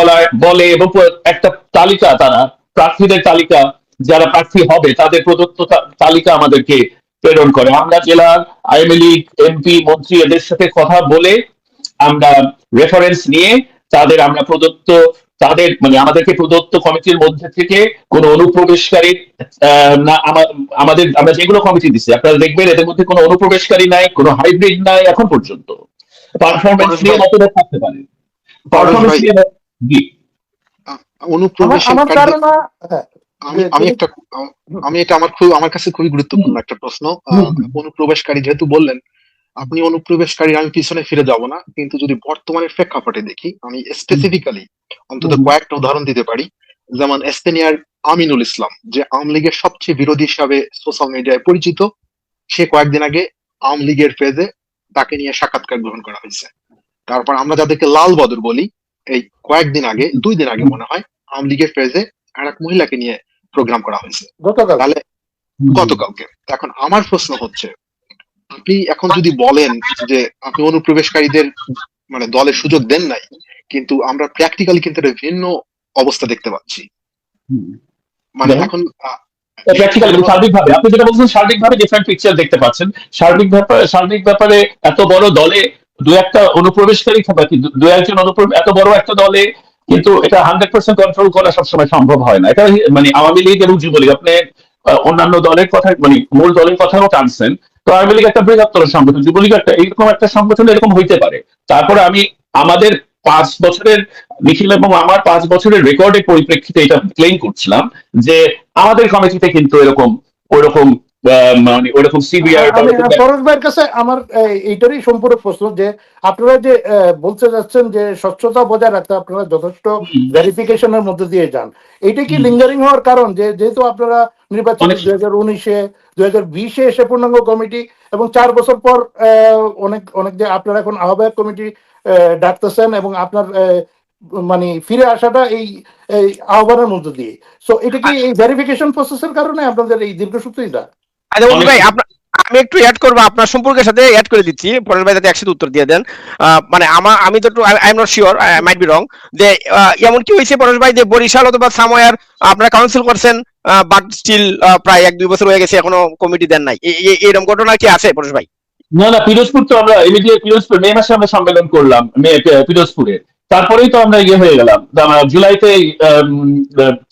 বলে, এবং একটা তালিকা, তারা প্রার্থীদের তালিকা, যারা প্রার্থী হবে তাদের প্রদত্ত তালিকা আমাদেরকে প্রেরণ করে। আমরা জেলার আওয়ামী লীগ এমপি মন্ত্রী এদের সাথে কথা বলে আমরা রেফারেন্স নিয়ে আমরা প্রদত্ত, মানে আমাদেরকে প্রদত্ত কমিটির মধ্যে থেকে কোন অনুপ্রবেশকারী না, আমরা যেগুলো কমিটি দিচ্ছি আপনারা দেখবেন এদের মধ্যে কোনো অনুপ্রবেশকারী নাই, কোনো হাইব্রিড নাই এখন পর্যন্ত। পারফরমেন্স নিয়ে মতভেদ থাকতে পারে, পারফরমেন্স নিয়ে। জি, আমার অনুপ্রবেশকারী, ধারণা, হ্যাঁ, এটা আমার কাছে খুবই গুরুত্বপূর্ণ একটা প্রশ্ন। অনুপ্রবেশকারী যেহেতু বললেন, আপনি অনুপ্রবেশকারী, আমি পিছনে ফিরে যাব না, কিন্তু যদি বর্তমানের প্রেক্ষাপটে দেখি, আমি স্পেসিফিক্যালি অন্তত কয়েকটা উদাহরণ দিতে পারি। যেমন স্পেনিয়ার আমিনুল ইসলাম, যে আওয়ামী লীগের সবচেয়ে বিরোধী হিসাবে সোশ্যাল মিডিয়ায় পরিচিত, সে কয়েকদিন আগে আওয়ামী লীগের পেজে তাকে নিয়ে সাক্ষাৎকার গ্রহণ করা হয়েছে। তারপর আমরা যাদেরকে লাল বদর বলি, এই কয়েকদিন আগে, 2 দিন আগে মনে হয়, আওয়ামী লীগের পেজে আর এক মহিলাকে নিয়ে প্রোগ্রাম করা হয়েছে, তাহলে গতকালকে। এখন আমার প্রশ্ন হচ্ছে, আপনি এখন যদি বলেন যে আপনি অনুপ্রবেশকারীদের মানে দলের সুযোগ দেন নাই, কিন্তু আমরা প্র্যাকটিক্যালি কিন্তু একটা ভিন্ন অবস্থা দেখতে পাচ্ছি। মানে এখন সার্বিকভাবে আপনি যেটা বলছেন, সার্বিকভাবে ডিফারেন্ট পিকচার দেখতে পাচ্ছেন। সার্বিক ব্যাপারে এত বড় দলে দু একটা অনুপ্রবেশকারী থাকা, কিন্তু দু একজন এত বড় একটা দলে কিন্তু এটা 100% কন্ট্রোল করা সবসময় সম্ভব হয় না। এটা মানে আওয়ামী লীগ এবং যুবলীগ, আপনি অন্যান্য দলের কথা, মানে মূল দলের কথাও টানছেন, তো আওয়ামী লীগ একটা বৃহত্তর সংগঠন, যুবলীগ একটা এইরকম একটা সংগঠন, এরকম হইতে পারে। তারপরে আমি আমাদের 5 বছরের, নিখিল এবং আমার 5 বছরের রেকর্ডের পরিপ্রেক্ষিতে এটা ক্লেম করছিলাম যে আমাদের কমিটিতে কিন্তু ওইরকম মানে ওইরকম সিভিয়ার। পরেশ ভাইয়ের কাছে আমার এইটারই সম্পূরক প্রশ্ন, যে আপনারা যে বলতে যাচ্ছেন যে স্বচ্ছতা বজায় রাখতে আপনারা যথেষ্ট ভেরিফিকেশনের মধ্যে দিয়ে যান, এইটা কি লিঙ্গারিং হওয়ার কারণ? যেহেতু আপনারা নির্বাচন 2019-এ 2020-এ এসে পূর্ণাঙ্গ কমিটি, এবং 4 বছর পর অনেক যে আপনারা এখন আহ্বায়ক কমিটি ডাকতেছেন, এবং আপনার মানে ফিরে আসাটা এই এই আহ্বানের মধ্য দিয়ে। সো এটা কি এই ভেরিফিকেশন প্রসেসের কারণে আপনাদের এই দীর্ঘসূত্রিতা? আচ্ছা অনূপ ভাই, অনেক- আপনার আমি একটু অ্যাড করবো, আপনার সম্পর্কের সাথে অ্যাড করে দিচ্ছি, পরেশ ভাই যাতে একসাথে উত্তর দিয়ে দেন। মানে আমি তো একটু I am not sure, I might be wrong, যে এমন কি হয়েছে পরেশ ভাই যে বরিশাল অথবা সামোয়ার আপনারা কাউন্সিল করছেন, বাট স্টিল প্রায় 1-2 বছর হয়ে গেছে এখনো কমিটি দেন নাই, এরকম ঘটনা কি আছে পরেশ ভাই? না না, পিরোজপুর তো আমরা ইমিডিয়েট পিরোজপুর মে মাসে আমরা সম্মেলন করলাম পিরোজপুরে। তারপরেই তো আমরা হয়ে গেলাম, জুলাইতে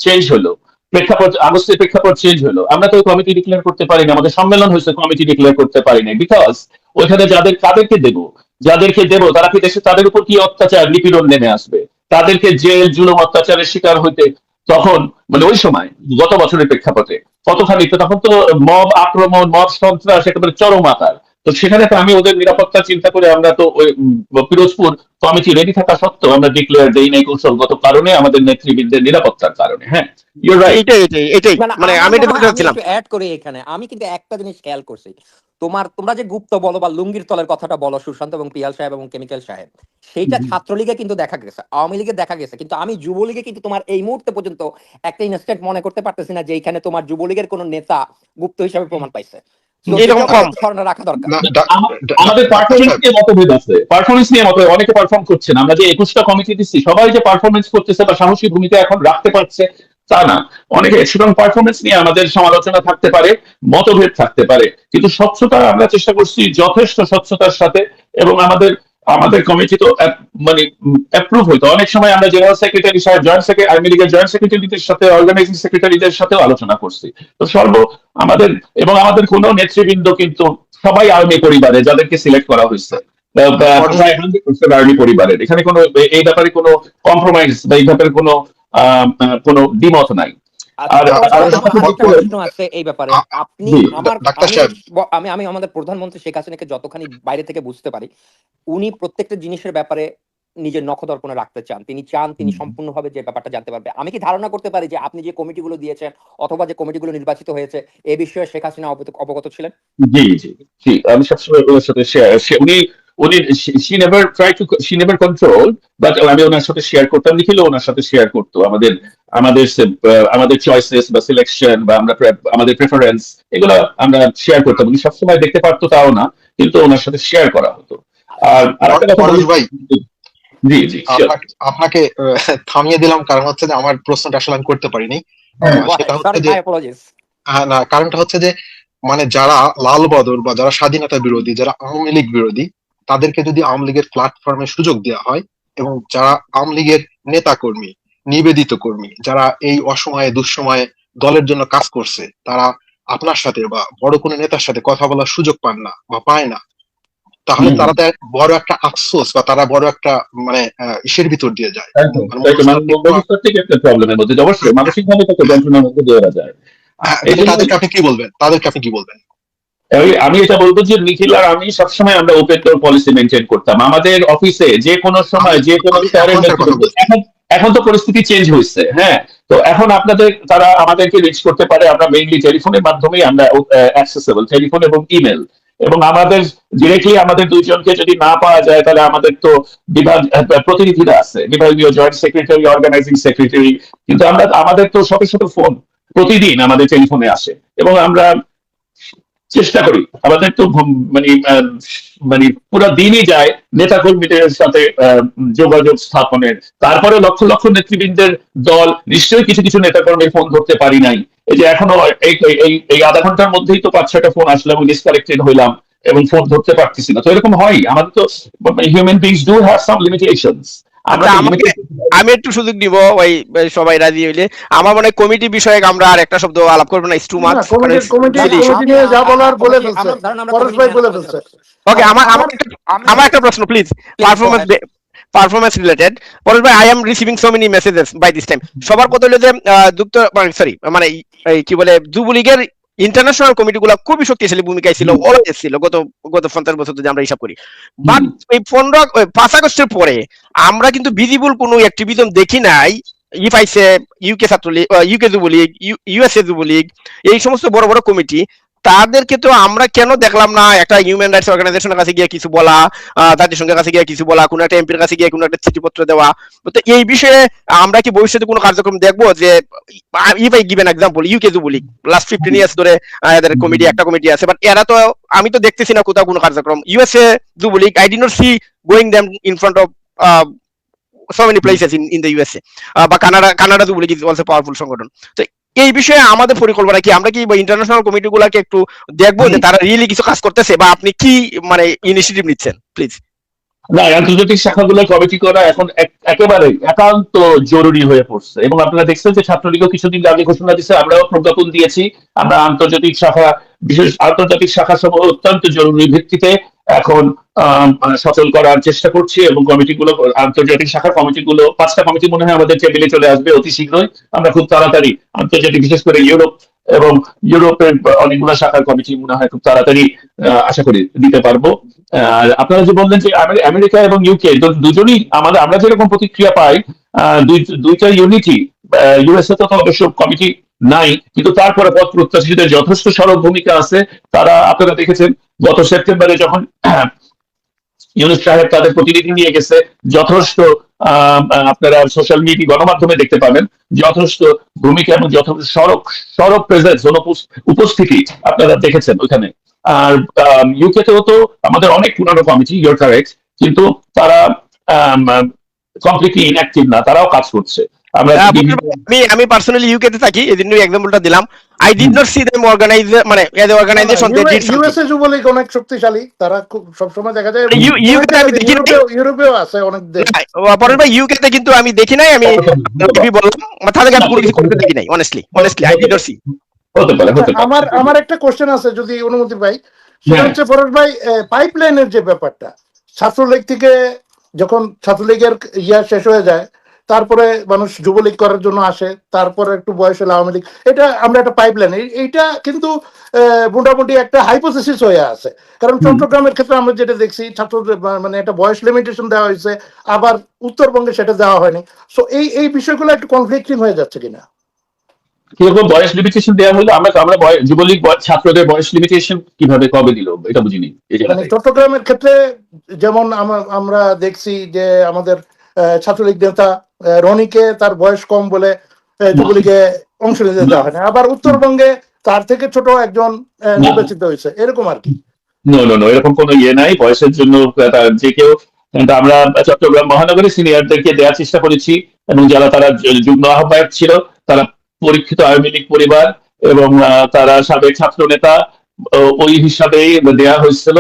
চেঞ্জ হলো, প্রেক্ষাপট আগস্টের প্রেক্ষাপট চেঞ্জ হলো। আমরা তো কমিটি ডিক্লেয়ার করতে পারিনি, আমাদের সম্মেলন হয়েছে, কমিটি ডিক্লেয়ার করতে পারিনি বিকজ ওইখানে কাদেরকে দেব, যাদেরকে দেব তারা কি দেশে, তাদের উপর কি অত্যাচার নিপীড়ন নেমে আসবে, তাদেরকে জেল জুলুম অত্যাচারের শিকার হইতে তখন মানে ওই সময় গত বছরের প্রেক্ষাপটে কতখানি, তো তখন তো মব আক্রমণ, মব সন্ত্রাস একেবারে চরম আকার। তো সেখানে তো আমি ওদের নিরাপত্তা চিন্তা করে আমরা তো ওই পিরোজপুর কমিটি রেডি থাকা সত্ত্বেও আমরা ডিক্লেয়ার দেই নাই কৌশলগত কারণে, আমাদের নেতৃবৃন্দের নিরাপত্তার কারণে। হ্যাঁ, ইউর রাইট। এটাই মানে মানে আমার আমি এটা মনে হয় বলতে আমি চাচ্ছিলাম। একটু অ্যাড করি এখানে, আমি কিন্তু একটা জিনিস খেয়াল করছি, তোমরা যে গুপ্ত বলো বা লুঙ্গির তলের কথাটা বলো সুশান্ত এবং পিয়াল সাহেব এবং কেমিক্যাল সাহেব, সেইটা ছাত্রলীগে কিন্তু দেখা গেছে, আওয়ামী লীগে দেখা গেছে, কিন্তু আমি যুবলীগে কিন্তু তোমার এই মুহূর্তে পর্যন্ত একটা ইনস্ট্যান্ট মনে করতে পারতেছি না যে এইখানে তোমার যুবলীগের কোন নেতা গুপ্ত হিসাবে প্রমাণ পাইছে। তো এরকম এটা কম। ধারণা রাখা দরকার। না আমাদের ডাক্তার পারফরমেন্স সাহেব, নিয়ে মতভেদ আছে, পারফরমেন্স নিয়ে মতভেদ, অনেকে পারফর্ম করছে না। আমরা যে 21টা কমিটি দিচ্ছি সবাই যে পারফরমেন্স করতেছে বা সাহসী ভূমিকা এখন রাখতে পারছে তা না, অনেকে সুতরাং পারফরমেন্স নিয়ে আমাদের সমালোচনা থাকতে পারে, মতভেদ থাকতে পারে, কিন্তু স্বচ্ছতা আমরা চেষ্টা করছি যথেষ্ট স্বচ্ছতার সাথে। এবং আমাদের আমাদের কমিটি তো মানে অ্যাপ্রুভ হইতো অনেক সময়, আমরা জেনারেল সেক্রেটারি সাহেব, জয়েন্ট সেক্রেটারি, আওয়ামী লীগের জয়েন্ট সেক্রেটারিদের সাথে, অর্গানাইজিং সেক্রেটারিদের সাথেও আলোচনা করছি। তো আমাদের এবং আমাদের কোনো নেতৃবৃন্দ কিন্তু সবাই আর্মি পরিবারে যাদেরকে সিলেক্ট করা হয়েছে, প্রায় 100% আর্মি পরিবারের, এখানে কোনো এই ব্যাপারে কোনো কম্প্রোমাইজ বা এই ব্যাপারে কোনো দ্বিমত নাই। আচ্ছা, আর আমার আরেকটা কথা আরেকটা বলতে, প্রশ্ন আছে এই ব্যাপারে। আপনি জি ডাক্তার আমি সাহেব, আমি আমি আমাদের প্রধানমন্ত্রী শেখ হাসিনাকে যতখানি বাইরে থেকে বুঝতে পারি, উনি প্রত্যেকটা জিনিসের ব্যাপারে নিজের নখদর্পণে রাখতে চান। তিনি চান তিনি সম্পূর্ণভাবে যে ব্যাপারটা জানতে পারবে। আমি কি ধারণা করতে পারি যে আপনি যে কমিটিগুলো দিয়েছেন অথবা যে কমিটিগুলো নির্বাচিত হয়েছে এ বিষয়ে শেখ হাসিনা অবগত ছিলেন? জি জি জি, আমি সবসময় ওনার সাথে শেয়ার, উনি উনি শি নেভার কন্ট্রোল, বাট আমি ওনার সাথে শেয়ার করতাম, লিখিলে ওনার সাথে শেয়ার করতো আমাদের আমাদের আমাদের চয়েসেস বা সিলেকশন বা আমাদের প্রেফারেন্স, এগুলো আমরা শেয়ার করতাম। উনি সবসময় দেখতে পারতো তাও না, কিন্তু ওনার সাথে শেয়ার করা হতো। আর একটা কথা পরেশ বলি, ভাই, জি জি sure. আপনাকে থামিয়ে দিলাম, কারণ হচ্ছে যে আমার প্রশ্নটা আসলে আমি করতে পারিনি। সেটা হচ্ছে সরি, যে মাই অ্যাপোলজিস। না, কারণটা হচ্ছে যে মানে যারা লাল বদর বা যারা স্বাধীনতা বিরোধী, যারা আওয়ামী লীগ বিরোধী, তাদেরকে যদি আওয়ামী লীগের প্ল্যাটফর্মে সুযোগ দেওয়া হয়, এবং যারা আওয়ামী লীগের নেতা কর্মী, নিবেদিত কর্মী, যারা এই অসময়ে দুঃসময়ে দলের জন্য কাজ করছে, তারা আপনার সাথে বা বড় কোনো নেতার সাথে কথা বলার সুযোগ পান না বা পায় না, তাহলে হুম, তারা তো এক বড় একটা আফসোস বা তারা বড় একটা মানে ইসের ভিতর দিয়ে যায়, একদম মানে তাই তো, মনস্তাত্ত্বিক বা মনস্তাত্ত্বিক একটা প্রবলেমের মধ্যে, অবশ্যই মানসিকভাবে তাকে যন্ত্রণার মধ্যে দেওয়া যায়। এই তাহলে জন্য তাদেরকে আপনি কি বলবেন, তাদেরকে আপনি কি বলবেন? আমি এটা বলবো যে নিখিল আর আমি সবসময় আমরা ওপেন ডোর পলিসি মেনটেন করতাম আমাদের অফিসে, যে কোনো সময় আমি যে কোনো আমি স্যারের এখনকার কথা বলছি। এখন এখন তো পরিস্থিতি চেঞ্জ হয়েছে। হ্যাঁ, তো এখন তারা আমাদেরকে রিচ করতে পারে, আমরা মেইনলি টেলিফোনের মাধ্যমেই আমরা অ্যাক্সেসেবল, টেলিফোন এবং ইমেল। এবং আমাদের ডিরেক্টলি আমাদের দুইজনকে যদি না পাওয়া যায়, তাহলে আমাদের তো বিভাগ প্রতিনিধিরা আছে, বিভাগীয় জয়েন্ট সেক্রেটারি, অর্গানাইজিং সেক্রেটারি, কিন্তু আমাদের তো শত শত ফোন প্রতিদিন আমাদের টেলিফোনে আসে, এবং আমরা চেষ্টা করি, আমাদের তো মানে পুরো দিনই যায় নেতা কর্মীদের সাথে যোগাযোগ স্থাপনের। তারপরে লক্ষ লক্ষ নেতৃবৃন্দের দল, নিশ্চয়ই কিছু কিছু নেতা কর্মীর ফোন ধরতে পারি নাই। এই যে এখনো এই আধা ঘন্টার মধ্যেই তো 5-6টা ফোন আসলে আমি ডিসকানেক্টেড হইলাম এবং ফোন ধরতে পারতেছি না। তো এরকম হয়, আমাদের তো human beings do have some limitations. আমরা আচ্ছা তো আমাকে, আমি একটু সুযোগ দিব ওই সবাই রাজি হইলে। আমার মনে হয় কমিটি বিষয়ে আমরা আর একটা শব্দ আলাপ করবো না, ইটস টু মাচ। না, কমিটি নিয়ে যা বলার বলে ফেলছে, আমার ধারণা আমরা পরেশ কমিটি ভাই নিয়ে বলে আলোচনা ফেলছে। করছি। ওকে, আমি আমার একটা প্রশ্ন please, Please go ahead. Performance related. Paresh ভাই, I am receiving so many messages by this time. সবার কথা হলো যে সরি মানে কি বলে, যুবলীগের ইন্টারন্যাশনাল কমিটি গুলা খুবই শক্তিশালী ভূমিকায় ছিল, অলওয়েজ ছিল গত গত 50 বছর যদি আমরা হিসাব করি। বাট এই 5 আগস্টের পরে আমরা কিন্তু ভিজিবল কোনো অ্যাক্টিভিজম দেখি নাই। If I say UK Chhatra League, UK Jubo League, USA Jubo League, এই সমস্ত বড় বড় কমিটি, তাদেরকে তো আমরা কেন দেখলাম না একটা হিউম্যান রাইটস অর্গানাইজেশনের কাছে গিয়ে কিছু বলা, জাতিসংঘের কাছে গিয়ে কিছু বলা, কোনো একটা এমপির কাছে গিয়ে কোনো একটা চিঠিপত্র দেওয়া? তো এই বিষয়ে আমরা কি ভবিষ্যতে কোনো কার্যক্রম দেখবো? যে if I give an example, UK Jubo League last 15 years ধরে এদের কমিটি, একটা কমিটি আছে, বাট এরা তো, আমি তো দেখতেছি না কোথাও কোনো কার্যক্রম। USA Jubo League, I did not see going them in front of so many places in the USA, বা Canada Jubo League is also powerful সংগঠন। তো এই বিষয়ে আমাদের পরিকল্পনা কি? আমরা কি ইন্টারন্যাশনাল কমিটি গুলাকে একটু দেখবো যে তারা রিয়েলি কিছু কাজ করতেছে, বা আপনি কি মানে ইনিশিয়েটিভ নিচ্ছেন প্লিজ? না, আন্তর্জাতিক শাখাগুলোর কমিটি করা এখন একেবারে একান্ত জরুরি হয়ে পড়ছে। এবং আপনারা দেখছেন যে ছাত্রলীগও কিছুদিন আগে ঘোষণা দিচ্ছে, আমরাও প্রজ্ঞাপন দিয়েছি, আমরা আন্তর্জাতিক শাখা, বিশেষ আন্তর্জাতিক শাখা সমূহ অত্যন্ত জরুরি ভিত্তিতে এখন সচল করার চেষ্টা করছি। এবং কমিটিগুলো, আন্তর্জাতিক শাখার কমিটিগুলো, 5টা কমিটি মনে হয় আমাদের টেবিলে চলে আসবে অতি শীঘ্রই। আমরা খুব তাড়াতাড়ি আন্তর্জাতিক, বিশেষ করে ইউরোপ এবং ইউরোপের অনেকগুলো শাখার কমিটি মনে হয় খুব তাড়াতাড়ি আশা করি দিতে পারবো। আর আপনারা যে বললেন যে আমেরিকা এবং ইউকে দুজনই আমরা যেরকম প্রতিক্রিয়া পাই, দুইটা ইউনিটি, ইউএসএ তো অবশ্য কমিটি নাই, কিন্তু তারপরে পথ প্রত্যাশীদের যথেষ্ট সড়ক ভূমিকা আছে। তারা, আপনারা দেখেছেন গত সেপ্টেম্বরে যখন ইউনুস সাহেব তাদের প্রতিনিধি নিয়ে গেছে, যথেষ্ট আপনারা সোশ্যাল মিডিয়া, গণমাধ্যমে দেখতে পাবেন যথেষ্ট ভূমিকা এবং যথেষ্ট সড়ক প্রেজেন্স, উপস্থিতি আপনারা দেখেছেন ওইখানে। আর ইউকে তেও তো আমাদের অনেক পুরানো কমিটি, ইউর কারেক্ট, কিন্তু তারা কমপ্লিটলি ইনঅ্যাক্টিভ না, তারাও কাজ করছে। আমরা আমি পার্সোনালি ইউকে তে থাকি, এই জন্য এক্সাম্পলটা দিলাম। I did not see them organise, মানে as a organisation they did something. USA Jubo League অনেক শক্তিশালী, তারা খুব সবসময় দেখা যায়। ইউকে আমি দেখি নাই, ইউরোপেও আছে অনেক দেশ। পরের ভাই ইউকে তে কিন্তু আমি দেখি নাই, আমি বললাম তাদেরকে আমি কোনো কিছু করতে দেখি নাই, honestly I did not see. হতে পারে। আমার একটা কোশ্চেন আছে, যদি অনুমতি পাই, সেটা হচ্ছে ফরজ ভাই, পাইপলাইনের যে ব্যাপারটা, ছাত্রলীগ থেকে যখন ছাত্রলীগের শেষ হয়ে যায়, তারপরে মানুষ যুবলীগ করার জন্য আসে, তারপরে একটু বয়স হলে আওয়ামী লীগ, এটা আমরা একটা পাইপলাইন, এইটা কিন্তু মোটামুটি একটা হাইপোথিসিস হয়ে আছে। কারণ চট্টগ্রামের ক্ষেত্রে আমরা যেটা দেখছি, ছাত্রদের মানে একটা বয়স লিমিটেশন দেওয়া হয়েছে, আবার উত্তরবঙ্গে সেটা দেওয়া হয়নি। সো এই বিষয়গুলো একটু কনফ্লিক্টিং হয়ে যাচ্ছে কিনা? কিরকম বয়স লিমিটেশন দেওয়া হলো? আমরা যুবলীগ ছাত্রদের বয়স লিমিটেশন কিভাবে, কবে দিল, এটা বুঝিনি এই মানে জায়গায়। চট্টগ্রামের ক্ষেত্রে যেমন আমরা দেখছি যে আমাদের ছাত্রলীগ নেতা রনিকে তার বয়স কম বলে যুবলীগে অংশ নিতে দেওয়া হয় না, আবার উত্তরবঙ্গে তার থেকে ছোট একজন নির্বাচিত হয়েছে, এরকম আর কি। নো, এরকম কোনো ইয়ে নাই বয়সের জন্য যে কেউ। কিন্তু আমরা চট্টগ্রাম মহানগরে সিনিয়রদেরকে দেওয়ার চেষ্টা করেছি, এবং যারা তারা যুগ্ম আহ্বায়ক ছিল তারা পরীক্ষিত আওয়ামী লীগ পরিবার, এবং তারা সাবেক ছাত্র নেতা, ওই হিসাবেই দেওয়া হয়েছিল।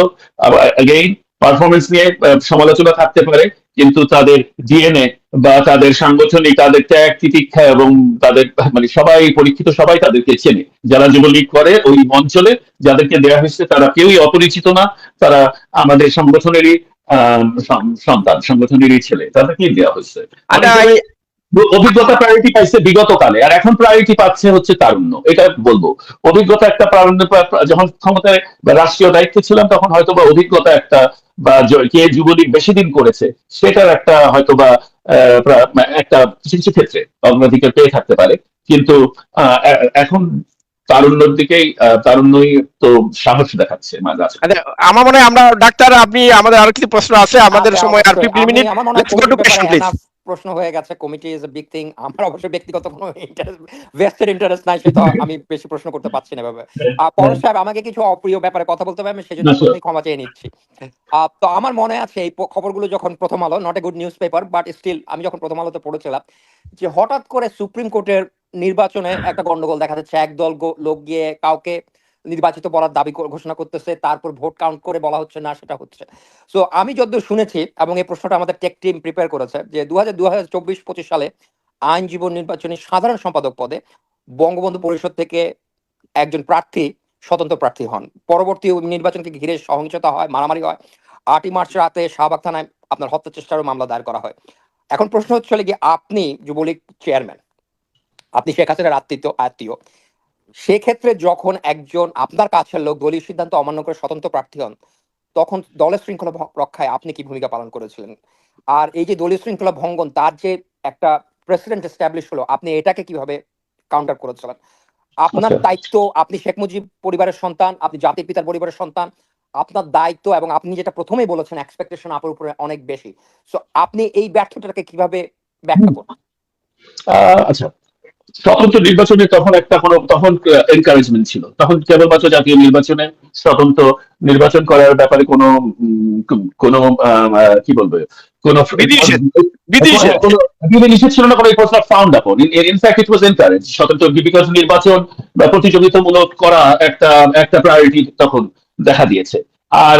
আগেই পারফরমেন্স নিয়ে সমালোচনা থাকতে পারে, কিন্তু তাদের ডিএনএ বা তাদের সাংগঠনিক, তাদের ত্যাগ তিতিক্ষা এবং তাদের মানে সবাই পরীক্ষিত, সবাই তাদেরকে চেনে। যারা যুবলীগ করে ওই অঞ্চলে যাদেরকে দেওয়া হয়েছে তারা কেউই অপরিচিত না, তারা আমাদের সংগঠনেরই সন্তান, সংগঠনেরই ছেলে, তাদেরকেই দেওয়া হয়েছে। অভিজ্ঞতা প্রায়োরিটি পাইছে বিগত কালে, আর এখন প্রায়োরিটি পাচ্ছে হচ্ছে তারুণ্য, এটা বলবো। অভিজ্ঞতা একটা প্রারণ্য, যখন ক্ষমতায় বা রাষ্ট্রীয় দায়িত্বে ছিলাম তখন হয়তো বা অভিজ্ঞতা একটা, বা কে যুবলীগ বেশি দিন করেছে সেটার একটা হয়তো বা একটা কিছু কিছু ক্ষেত্রে অগ্রাধিকার পেয়ে থাকতে পারে। কিন্তু এখন তারুণ্যের দিকেই, তারুণ্যই তো সাহস দেখাচ্ছে মাঝে। আমার মনে হয় আমরা ডাক্তার, আপনি, আমাদের আরো কিছু প্রশ্ন আছে, আমাদের সময় আর 15 মিনিট। আমার মনে হয় কমিটির ব্যাপারে এনাফ প্রশ্ন হয়ে গেছে। Committee is a big thing. আমার অবশ্যই ব্যক্তিগত কোনো ভেস্টেড ইন্টারেস্ট নাই, সেটা আমি বেশি প্রশ্ন করতে পারছি না এভাবে। পরেশ সাহেব, আমাকে কিছু অপ্রিয় ব্যাপারে কথা বলতে হবে, আমি সেজন্য প্রথমেই ক্ষমা চেয়ে নিচ্ছি। তো আমার মনে আছে এই খবরগুলো যখন Prothom Alo, not a good news but still, আমি যখন প্রথম আলোতে পড়েছিলাম যে হঠাৎ করে সুপ্রিম কোর্টের নির্বাচনে একটা গন্ডগোল দেখা যাচ্ছে, একদল লোক গিয়ে কাউকে নির্বাচিত করার দাবি ঘোষণা করতেছে, তারপর ভোট কাউন্ট করে বলা হচ্ছে না সেটা হচ্ছে। সো আমি যতদূর শুনেছি, এবং এই প্রশ্নটা আমাদের টেক টিম প্রিপেয়ার করেছে, যে 2024-25 সালে আইনজীবী নির্বাচনী সাধারণ সম্পাদক পদে বঙ্গবন্ধু পরিষদ থেকে একজন প্রার্থী স্বতন্ত্র প্রার্থী হন। পরবর্তী নির্বাচনকে ঘিরে সহিংসতা হয়, মারামারি হয়। 8ই মার্চ রাতে শাহবাগ থানায় আপনার হত্যা চেষ্টারও মামলা দায়ের করা হয়। এখন প্রশ্ন হচ্ছে কি, আপনি যুবলীগ চেয়ারম্যান, আপনি শেখ হাসিনার আত্মীয়, সেক্ষেত্রে যখন একজন আপনার কাছের লোক দলীয় সিদ্ধান্ত অমান্য করে স্বতন্ত্র প্রার্থী হন, তখন দলের শৃঙ্খলা রক্ষায় আপনি কি ভূমিকা পালন করেছিলেন? আর এই যে দলীয় শৃঙ্খলা ভঙ্গন, তার যে একটা প্রেসিডেন্ট এস্টাবলিশ হলো, আপনি এটাকে কিভাবে কাউন্টার করেছিলেন? আপনার আচ্ছা। দায়িত্ব, আপনি শেখ মুজিব পরিবারের সন্তান, আপনি জাতির পিতার পরিবারের সন্তান, আপনার দায়িত্ব এবং আপনি যেটা প্রথমেই বলেছেন এক্সপেকটেশন আপনার উপরে অনেক বেশি। সো আপনি এই ব্যর্থতাকে কিভাবে ব্যাখ্যা করবেন? আচ্ছা, স্বতন্ত্র নির্বাচনে তখন এনকারেজমেন্ট ছিল, তখন কেবলমাত্র জাতীয় নির্বাচনে স্বতন্ত্র নির্বাচন করার ব্যাপারে কোনো কি বলবো, কোনো বিধিনিষেধ বিধিনিষেধ কোনো নিষেধ ছিল না, কোনো ইট ওয়াজ নট ফাউন্ড আপন, ইনফ্যাক্ট ইট ওয়াজ এনকারেজ স্বতন্ত্র, বিকজ নির্বাচন বা প্রতিযোগিতামূলক করা একটা একটা প্রায়োরিটি তখন দেখা দিয়েছে। আর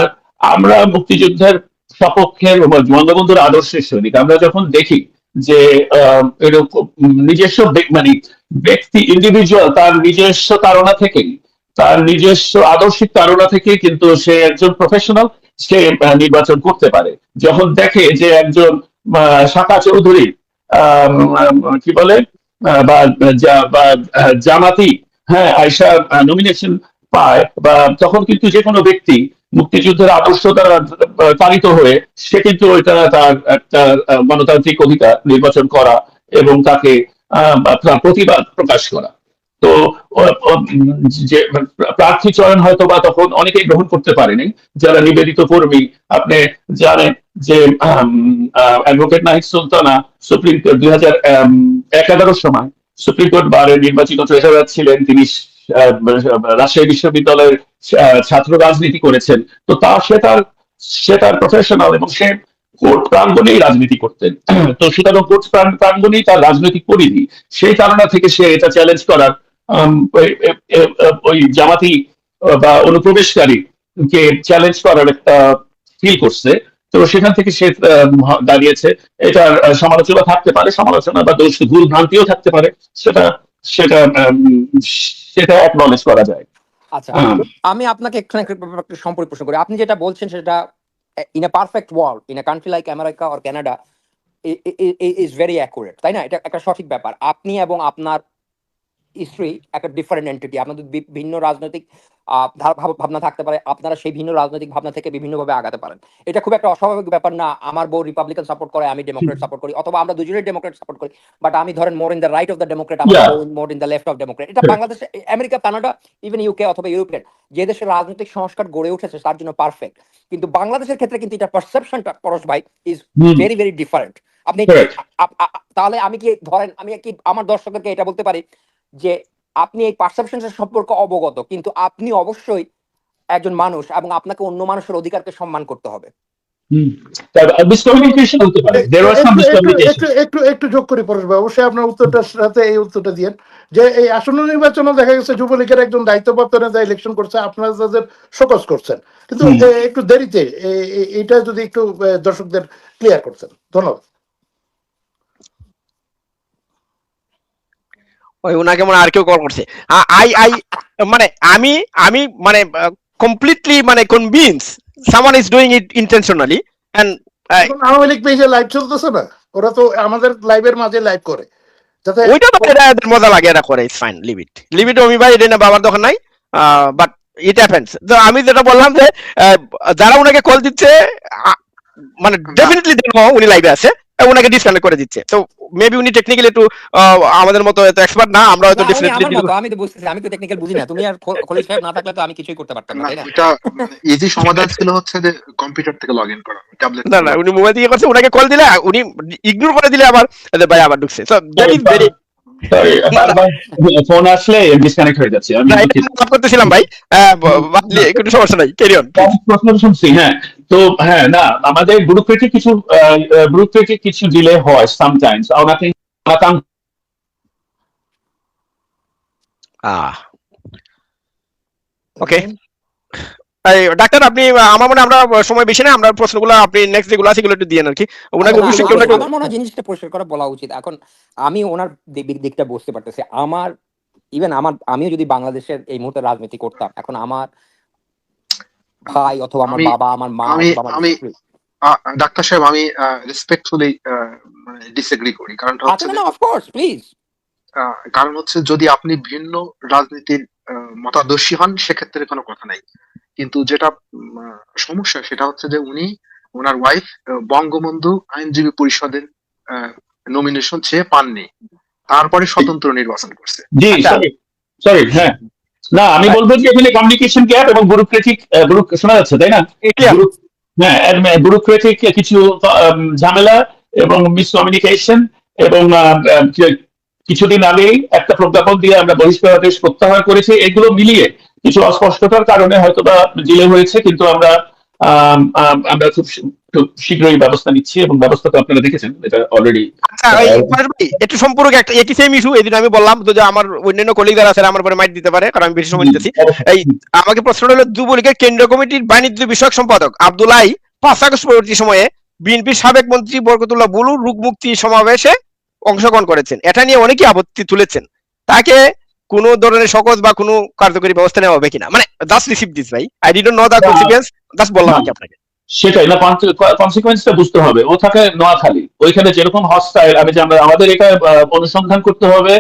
আমরা মুক্তিযুদ্ধের সপক্ষের বঙ্গবন্ধুর আদর্শের সৈনিক, আমরা যখন দেখি যে এরকম নিজস্ব মানে ব্যক্তি ইন্ডিভিজুয়াল তার নিজস্ব তাড়না থেকেই, তার নিজস্ব আদর্শিক তাড়না থেকে কিন্তু সে একজন প্রফেশনাল, সে নির্বাচন করতে পারে। যখন দেখে যে একজন শাখা চৌধুরী কি বলে জামাতি, হ্যাঁ, আয়সা নমিনেশন পায়, বা তখন কিন্তু যে কোনো ব্যক্তি মুক্তিযুদ্ধের আদর্শ দ্বারা তাড়িত হয়ে সে কিন্তু ওইটা তার একটা গণতান্ত্রিক অধিকার নির্বাচন করা এবং তাকে তার প্রতিবাদ প্রকাশ করা। তো যে প্রার্থী চয়ন হয়তো বা তখন অনেকেই গ্রহণ করতে পারেনি, যারা নিবেদিত কর্মী। আপনি জানেন যে advocate Nahid Sultana supreme court 2011 সময় সুপ্রিম কোর্ট বারের নির্বাচিত ট্রেজারার ছিলেন, তিনি রাজশাহী বিশ্ববিদ্যালয়ের ছাত্র রাজনীতি করেছেন। তো সে তার প্রফেশনাল এবং সে কোর্ট প্রাঙ্গণেই রাজনীতি করতেন। তো সুতরাং কোর্ট প্রাঙ্গণেই তার রাজনৈতিক পরিধি, সেই ধারণা থেকে সে এটা চ্যালেঞ্জ করার ওই জামাতি বা অনুপ্রবেশকারী কে চ্যালেঞ্জ করার একটা ফিল করছে। তো সেখান থেকে সে দাঁড়িয়েছে। এটার সমালোচনা থাকতে পারে, সমালোচনা বা দোষ ভুল ভ্রান্তিও থাকতে পারে, সেটা সেটা সেটা অ্যাকনলেজ করা যায়। আচ্ছা, আমি আপনাকে একটু সম্পর্কে প্রশ্ন করি। আপনি যেটা বলছেন সেটা in a perfect world, in a country like America or Canada is very accurate, তাই না? এটা একটা সঠিক ব্যাপার। আপনি এবং আপনার স্ত্রী একটা ডিফারেন্ট এন্টিটি, আপনাদের ভিন্ন রাজনৈতিক ভাবনা থাকতে পারে, আপনারা সেই ভিন্ন রাজনৈতিক ভাবনা থেকে বিভিন্নভাবে আগাতে পারেন। এটা খুব একটা অস্বাভাবিক ব্যাপার না। আমার বউ রিপাবলিকান সাপোর্ট করে, আমি ডেমোক্রেট সাপোর্ট করি, অথবা আমরা দুজনেই ডেমোক্রেট সাপোর্ট করি, বাট আমি ধরেন more in the right of the democrat, আমার বউ more in the left of democrat. এটা Bangladesh, America, Canada, even UK অথবা ইউরোপের যে দেশের রাজনৈতিক সংস্কার গড়ে উঠেছে তার জন্য পারফেক্ট। কিন্তু বাংলাদেশের ক্ষেত্রে কিন্তু এটা পারসেপশনটা পরশ ভাই ইজ ভেরি ভেরি ডিফারেন্ট। আপনি তাহলে আমি কি ধরেন, আমি কি আমার দর্শকদেরকে এটা বলতে পারি যে আপনি এই পারসেপশনের সম্পর্কে অবগত, কিন্তু আপনি অবশ্যই একজন মানুষ এবং আপনাকে অন্য মানুষের অধিকারকে সম্মান করতে হবে। মিসকমিউনিকেশন হতে পারে, there was some miscommunication. একটু যোগ করি পরেশ ভাই, অবশ্যই আপনার উত্তরটার সাথে এই উত্তরটা দিয়েন যে এই আসন্ন নির্বাচনে দেখা গেছে যুবলীগের একজন দায়িত্বপ্রাপ্ত নেতা ইলেকশন করছে, আপনারা তাদের শোকজ করছেন, কিন্তু একটু দেরিতে। এটা যদি একটু দর্শকদের ক্লিয়ার করতেন, ধন্যবাদ। ওই ওনাকে মনে আর কেউ কল করছে। আই আই মানে আমি আমি মানে কমপ্লিটলি মানে convince someone is doing it intentionally. And Awami League পেজে লাইভ চলতেছে না, ওরা তো আমাদের লাইভের মাঝে লাইভ করে, যাতে ওইটা তো এদের মজা লাগে, এটা করে, ইটস ফাইন, লিভ ইট অমি ভাই, এটা না বাবার দোকান নাই, বাট ইট হ্যাপেন্স। তো আমি যেটা বললাম যে যারা ওনাকে কল দিচ্ছে মানে ডেফিনেটলি দেখো উনি লাইভে আছে, ওনাকে ডিসকানেক্ট করে দিচ্ছে। তো মেবি উনি টেকনিক্যালি একটু আমাদের মতো এত এক্সপার্ট না, আমরা হয়তো ডেফিনেটলি আমি তো বুঝতেছি, আমি তো টেকনিক্যাল বুঝি না। তুমি আর খলিল সাহেব না থাকলে তো আমি কিছুই করতে পারতাম না, তাই না? এটা ইজি সমাধান ছিল হচ্ছে যে কম্পিউটার থেকে লগ ইন করা, ট্যাবলেট। না উনি মোবাইল থেকে করছে, ওনাকে কল দিলে উনি ইগনোর করে দিলে আবার ভাই আবার ঢুকছে। So that is very phone আসলে ডিসকানেক্ট হয়ে যাচ্ছে। আমি করতেছিলাম ভাই, কোনো সমস্যা নাই, ক্যারি অন। প্রশ্ন শুনছি। হ্যাঁ, তো হ্যাঁ, না, আমাদের ব্যুরোক্রেটিক কিছু ডিলে হয় সামটাইমস। ওকে ডাক্তার, আপনি আমার মনে আমরা সময় বেশি না, আমরা প্রশ্নগুলো আপনি নেক্সট যেগুলো আছে এগুলো একটু দিয়েন আর কি। ওনাকে অবশ্যই কেউ না কেউ, আমার মনে হয় জিনিসটা পরিষ্কার করে বলা উচিত। এখন আমি ওনার দিকটা বুঝতে পারতেছি। আমিও যদি বাংলাদেশের এই মুহূর্তে রাজনীতি করতাম, এখন আমার ভাই অথবা আমার বাবা, আমার মা, আমি ডাক্তার সাহেব, আমি রেসপেক্টফুলি মানে ডিসএগ্রি করি। কারণটা হচ্ছে কারণ হচ্ছে যদি আপনি ভিন্ন রাজনীতির মতাদর্শী হন সেক্ষেত্রে কোনো কথা নাই, কিন্তু যেটা সমস্যা সেটা হচ্ছে যে ওনার ওয়াইফ বঙ্গবন্ধু আইনজীবী পরিষদের নমিনেশন চেয়ে পাননি, তারপরে স্বতন্ত্র নির্বাচন করছে। সরি, হ্যাঁ, না আমি বলবো যে এখানে কমিউনিকেশন গ্যাপ এবং ব্যুরোক্রেটিক শোনা যাচ্ছে তাই না? ক্লিয়ার। ব্যুরো- হ্যাঁ, ব্যুরোক্রেটিক কিছু ঝামেলা এবং মিসকমিউনিকেশন এবং কিছুদিন আগেই একটা প্রজ্ঞাপন দিয়ে আমরা বহিষ্কারাদেশ প্রত্যাহার করেছি, এগুলো মিলিয়ে কিছু অস্পষ্টতার কারণে হয়তোবা ডিলে হয়েছে, কিন্তু আমরা খুব শীঘ্রই ব্যবস্থা নিচ্ছি এবং ব্যবস্থা তো আপনারা দেখেছেন এটা অলরেডি। আচ্ছা, পরেশ ভাই, একটু সম্পূরক একটা একই সেম ইস্যু, এই আমি বললাম তো যে আমার অন্যান্য কলিগ যারা আছে আমার পরে মাইট দিতে পারে, কারণ আমি বেশি সময় নিতেছি। এই আমাকে প্রশ্নটা হলো, যুবলীগের কেন্দ্রীয় কমিটির বাণিজ্য বিষয়ক সম্পাদক আব্দুল্লাহ 5 আগস্ট পরবর্তী সময়ে বিএনপির সাবেক মন্ত্রী বরকতুল্লাহ বুলু রোগ মুক্তি সমাবেশে অংশগ্রহণ করেছেন, এটা নিয়ে অনেকে আপত্তি তুলেছেন। তাকে কোনো ধরনের সকজ বা কোনো কার্যকরী ব্যবস্থা নেওয়া হবে কিনা, মানে জাস্ট রিসিভ দিস ভাই, I didn't know the consequence, just বললাম আর কি আপনাকে। সেটাই না, কনসিকুয়েন্সটা বুঝতে হবে। ও থাকে নোয়াখালী, ওইখানে যেরকম হস্টাইল, আমাদের এটা অনুসন্ধান করতে হবে,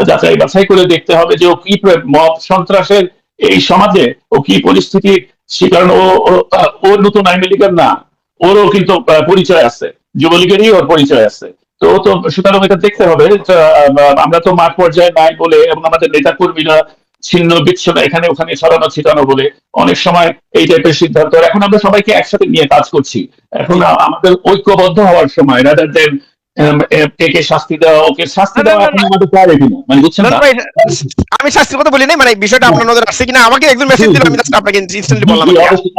যাচাই বাছাই করে দেখতে হবে যে ও কি মব সন্ত্রাসের এই সমাজে ও কি পরিস্থিতির শিকার। ওর নতুন আওয়ামী লীগের না, ওরও কিন্তু পরিচয় আছে, যুবলীগেরই ওর পরিচয় আছে। তো সুতরাং এটা দেখতে হবে। আমরা তো মাঠ পর্যায়ে নাই বলে এবং আমাদের নেতা কর্মীরা ছিন্ন বিচ্ছিন্ন এখানে ওখানে ছড়ানো ছিটানো বলে অনেক সময় এই টাইপের সিদ্ধান্ত। এখন আমরা সবাইকে একসাথে নিয়ে কাজ করছি, এখন আমাদের ঐক্যবদ্ধ হওয়ার সময়, রাদার দেন একে শাস্তি দেওয়া ওকে শাস্তি দেওয়া, এখন আমাদের প্রায়োরিটি না, মানে বুঝছেন না? আমি শাস্তির কথা বলি নাই, মানে বিষয়টা আপনার নজরে আসছে কিনা, আমাকে একজন মেসেজ দিল, আমি জাস্ট আপনাকে ইনস্ট্যান্টলি বললাম।